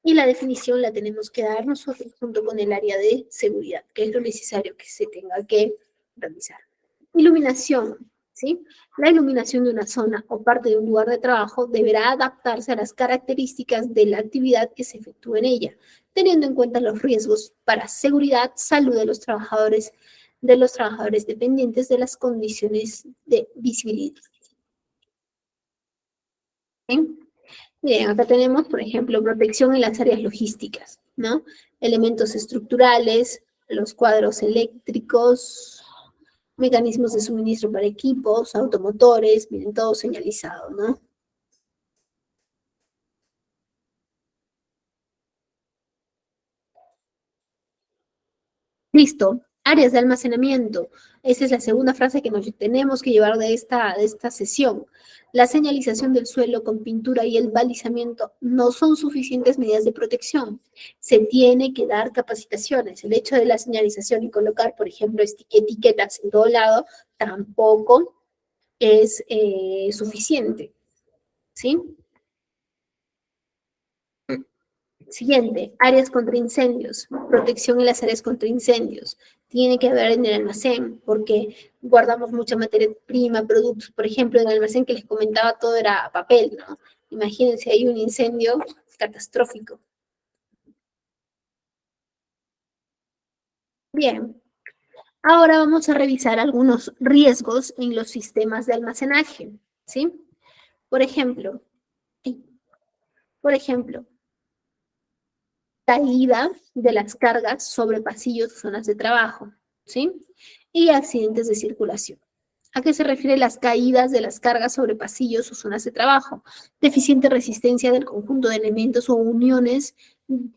y la definición la tenemos que dar nosotros junto con el área de seguridad, que es lo necesario que se tenga que realizar. Iluminación, ¿sí? La iluminación de una zona o parte de un lugar de trabajo deberá adaptarse a las características de la actividad que se efectúe en ella, teniendo en cuenta los riesgos para seguridad, salud de los trabajadores dependientes de las condiciones de visibilidad. ¿Sí? Bien, acá tenemos, por ejemplo, protección en las áreas logísticas, ¿no? Elementos estructurales, los cuadros eléctricos, mecanismos de suministro para equipos, automotores, miren, todo señalizado, ¿no? Listo. Áreas de almacenamiento. Esa es la segunda frase que nos tenemos que llevar de esta sesión. La señalización del suelo con pintura y el balizamiento no son suficientes medidas de protección. Se tiene que dar capacitaciones. El hecho de la señalización y colocar, por ejemplo, etiquetas en todo lado, tampoco es suficiente. ¿Sí? Siguiente, áreas contra incendios, protección en las áreas contra incendios. Tiene que haber en el almacén, porque guardamos mucha materia prima, productos. Por ejemplo, en el almacén que les comentaba todo era papel, ¿no? Imagínense, hay un incendio catastrófico. Bien, ahora vamos a revisar algunos riesgos en los sistemas de almacenaje, ¿sí? Por ejemplo, por ejemplo, caída de las cargas sobre pasillos o zonas de trabajo, ¿sí? Y accidentes de circulación. ¿A qué se refiere las caídas de las cargas sobre pasillos o zonas de trabajo? Deficiente resistencia del conjunto de elementos o uniones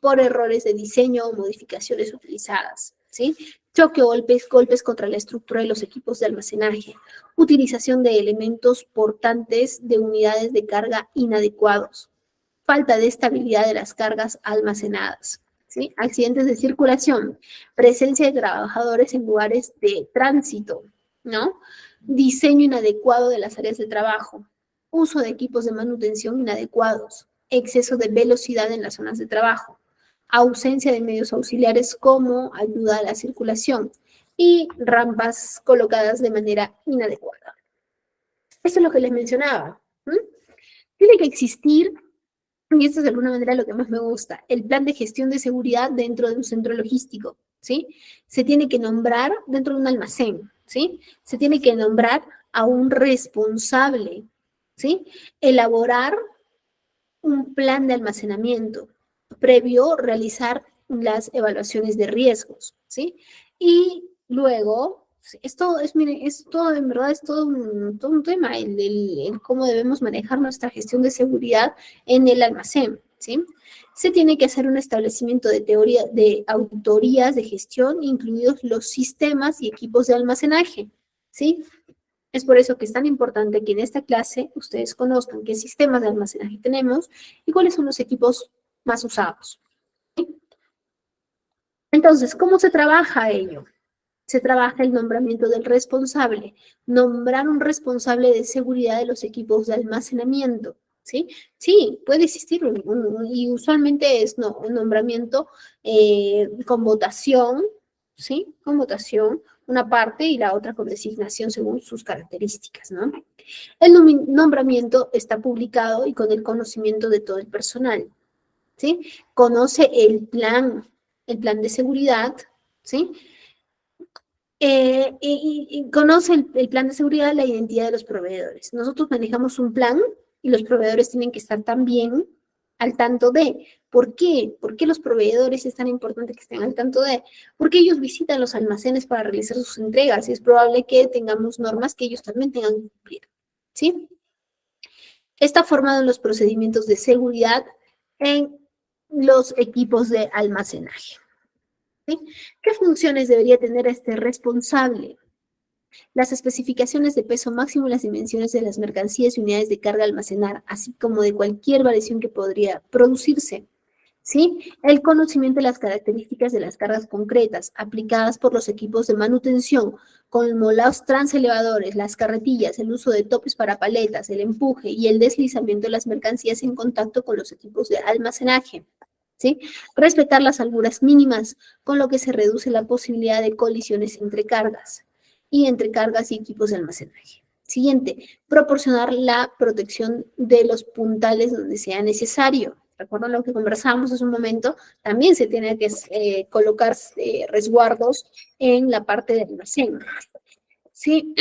por errores de diseño o modificaciones utilizadas, ¿sí? Choque o golpes contra la estructura de los equipos de almacenaje. Utilización de elementos portantes de unidades de carga inadecuados. Falta de estabilidad de las cargas almacenadas, ¿sí? Accidentes de circulación, presencia de trabajadores en lugares de tránsito, ¿no? Diseño inadecuado de las áreas de trabajo, uso de equipos de manutención inadecuados, exceso de velocidad en las zonas de trabajo, ausencia de medios auxiliares como ayuda a la circulación y rampas colocadas de manera inadecuada. Eso es lo que les mencionaba. Tiene que existir, y esto es de alguna manera lo que más me gusta, el plan de gestión de seguridad dentro de un centro logístico, ¿sí? Se tiene que nombrar dentro de un almacén, ¿sí? Se tiene que nombrar a un responsable, ¿sí? Elaborar un plan de almacenamiento previo realizar las evaluaciones de riesgos, ¿sí? Y luego, esto es, miren, es todo, en verdad, es todo un tema, el cómo debemos manejar nuestra gestión de seguridad en el almacén, ¿sí? Se tiene que hacer un establecimiento de teoría, de auditorías de gestión, incluidos los sistemas y equipos de almacenaje, ¿sí? Es por eso que es tan importante que en esta clase ustedes conozcan qué sistemas de almacenaje tenemos y cuáles son los equipos más usados. Entonces, ¿cómo se trabaja ello? Se trabaja el nombramiento del responsable, nombrar un responsable de seguridad de los equipos de almacenamiento, ¿sí? Sí, puede existir y usualmente es un nombramiento con votación, ¿sí? Con votación, una parte y la otra con designación según sus características, ¿no? El nombramiento está publicado y con el conocimiento de todo el personal, ¿sí? Conoce el plan de seguridad, ¿sí? Y conoce el plan de seguridad, la identidad de los proveedores. Nosotros manejamos un plan y los proveedores tienen que estar también al tanto de. ¿Por qué? ¿Por qué los proveedores es tan importante que estén al tanto de? Porque ellos visitan los almacenes para realizar sus entregas y es probable que tengamos normas que ellos también tengan que cumplir, ¿sí? Está formado en los procedimientos de seguridad en los equipos de almacenaje, ¿sí? ¿Qué funciones debería tener este responsable? Las especificaciones de peso máximo y las dimensiones de las mercancías y unidades de carga a almacenar, así como de cualquier variación que podría producirse. ¿Sí? El conocimiento de las características de las cargas concretas aplicadas por los equipos de manutención, como los transelevadores, las carretillas, el uso de topes para paletas, el empuje y el deslizamiento de las mercancías en contacto con los equipos de almacenaje. ¿Sí? Respetar las alturas mínimas, con lo que se reduce la posibilidad de colisiones entre cargas y entre cargas y equipos de almacenaje. Siguiente, proporcionar la protección de los puntales donde sea necesario. ¿Recuerdan lo que conversábamos hace un momento? También se tiene que colocar resguardos en la parte del almacén. ¿Sí?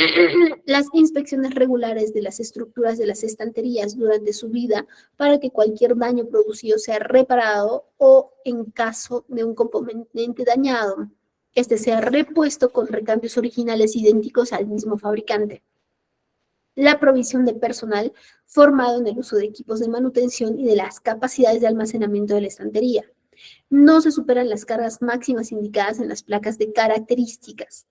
Las inspecciones regulares de las estructuras de las estanterías durante su vida para que cualquier daño producido sea reparado o en caso de un componente dañado, este sea repuesto con recambios originales idénticos al mismo fabricante. La provisión de personal formado en el uso de equipos de manutención y de las capacidades de almacenamiento de la estantería. No se superan las cargas máximas indicadas en las placas de características.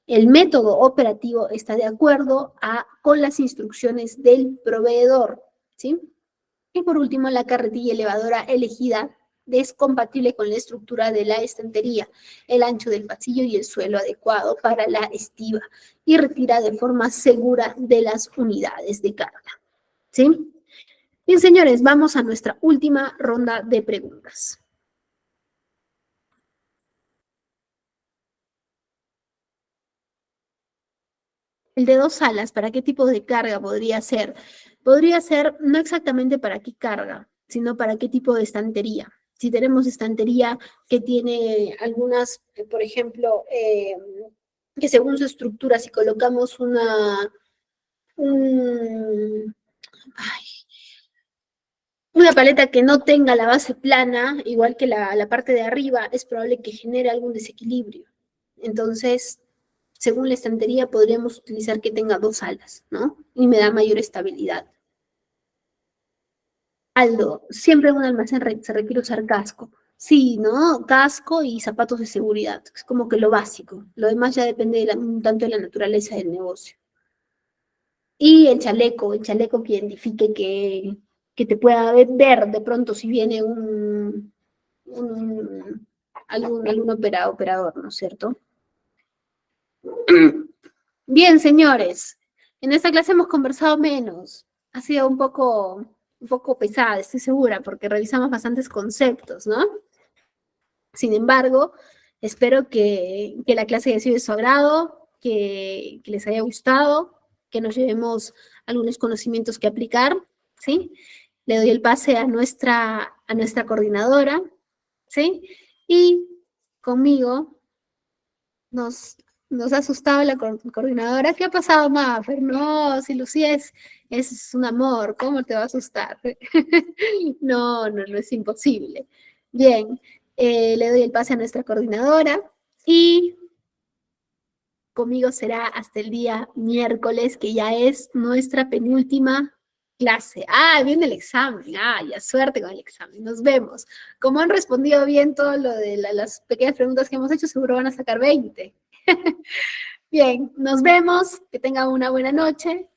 El método operativo está de acuerdo con las instrucciones del proveedor, ¿sí? Y por último, la carretilla elevadora elegida es compatible con la estructura de la estantería, el ancho del pasillo y el suelo adecuado para la estiba y retira de forma segura de las unidades de carga, ¿sí? Bien, señores, vamos a nuestra última ronda de preguntas. El de 2 salas, ¿para qué tipo de carga podría ser? Podría ser no exactamente para qué carga, sino para qué tipo de estantería. Si tenemos estantería que tiene algunas, por ejemplo, que según su estructura, si colocamos un- ay, una paleta que no tenga la base plana, igual que la parte de arriba, es probable que genere algún desequilibrio. Entonces, según la estantería, podríamos utilizar que tenga 2 salas, ¿no? Y me da mayor estabilidad. Aldo, siempre en un almacén se requiere usar casco. Sí, ¿no? Casco y zapatos de seguridad. Es como que lo básico. Lo demás ya depende un tanto de la naturaleza del negocio. Y el chaleco que identifique que te pueda ver de pronto si viene algún operador, ¿no es cierto? Bien, señores, en esta clase hemos conversado menos. Ha sido un poco pesada, estoy segura, porque revisamos bastantes conceptos, ¿no? Sin embargo, espero que la clase haya sido de su agrado, que les haya gustado, que nos llevemos algunos conocimientos que aplicar, ¿sí? Le doy el pase a nuestra coordinadora, ¿sí? Y conmigo nos ha asustado la coordinadora. ¿Qué ha pasado, Mafer? No, si Lucía es un amor, ¿cómo te va a asustar? No, no, no es imposible. Bien, le doy el pase a nuestra coordinadora y conmigo será hasta el día miércoles, que ya es nuestra penúltima clase. Ah, viene el examen. Ah, ya suerte con el examen. Nos vemos. Como han respondido bien todo lo de las pequeñas preguntas que hemos hecho, seguro van a sacar 20. Bien, nos vemos. Que tengan una buena noche.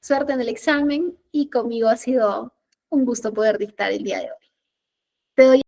Suerte en el examen y conmigo ha sido un gusto poder dictar el día de hoy. Te doy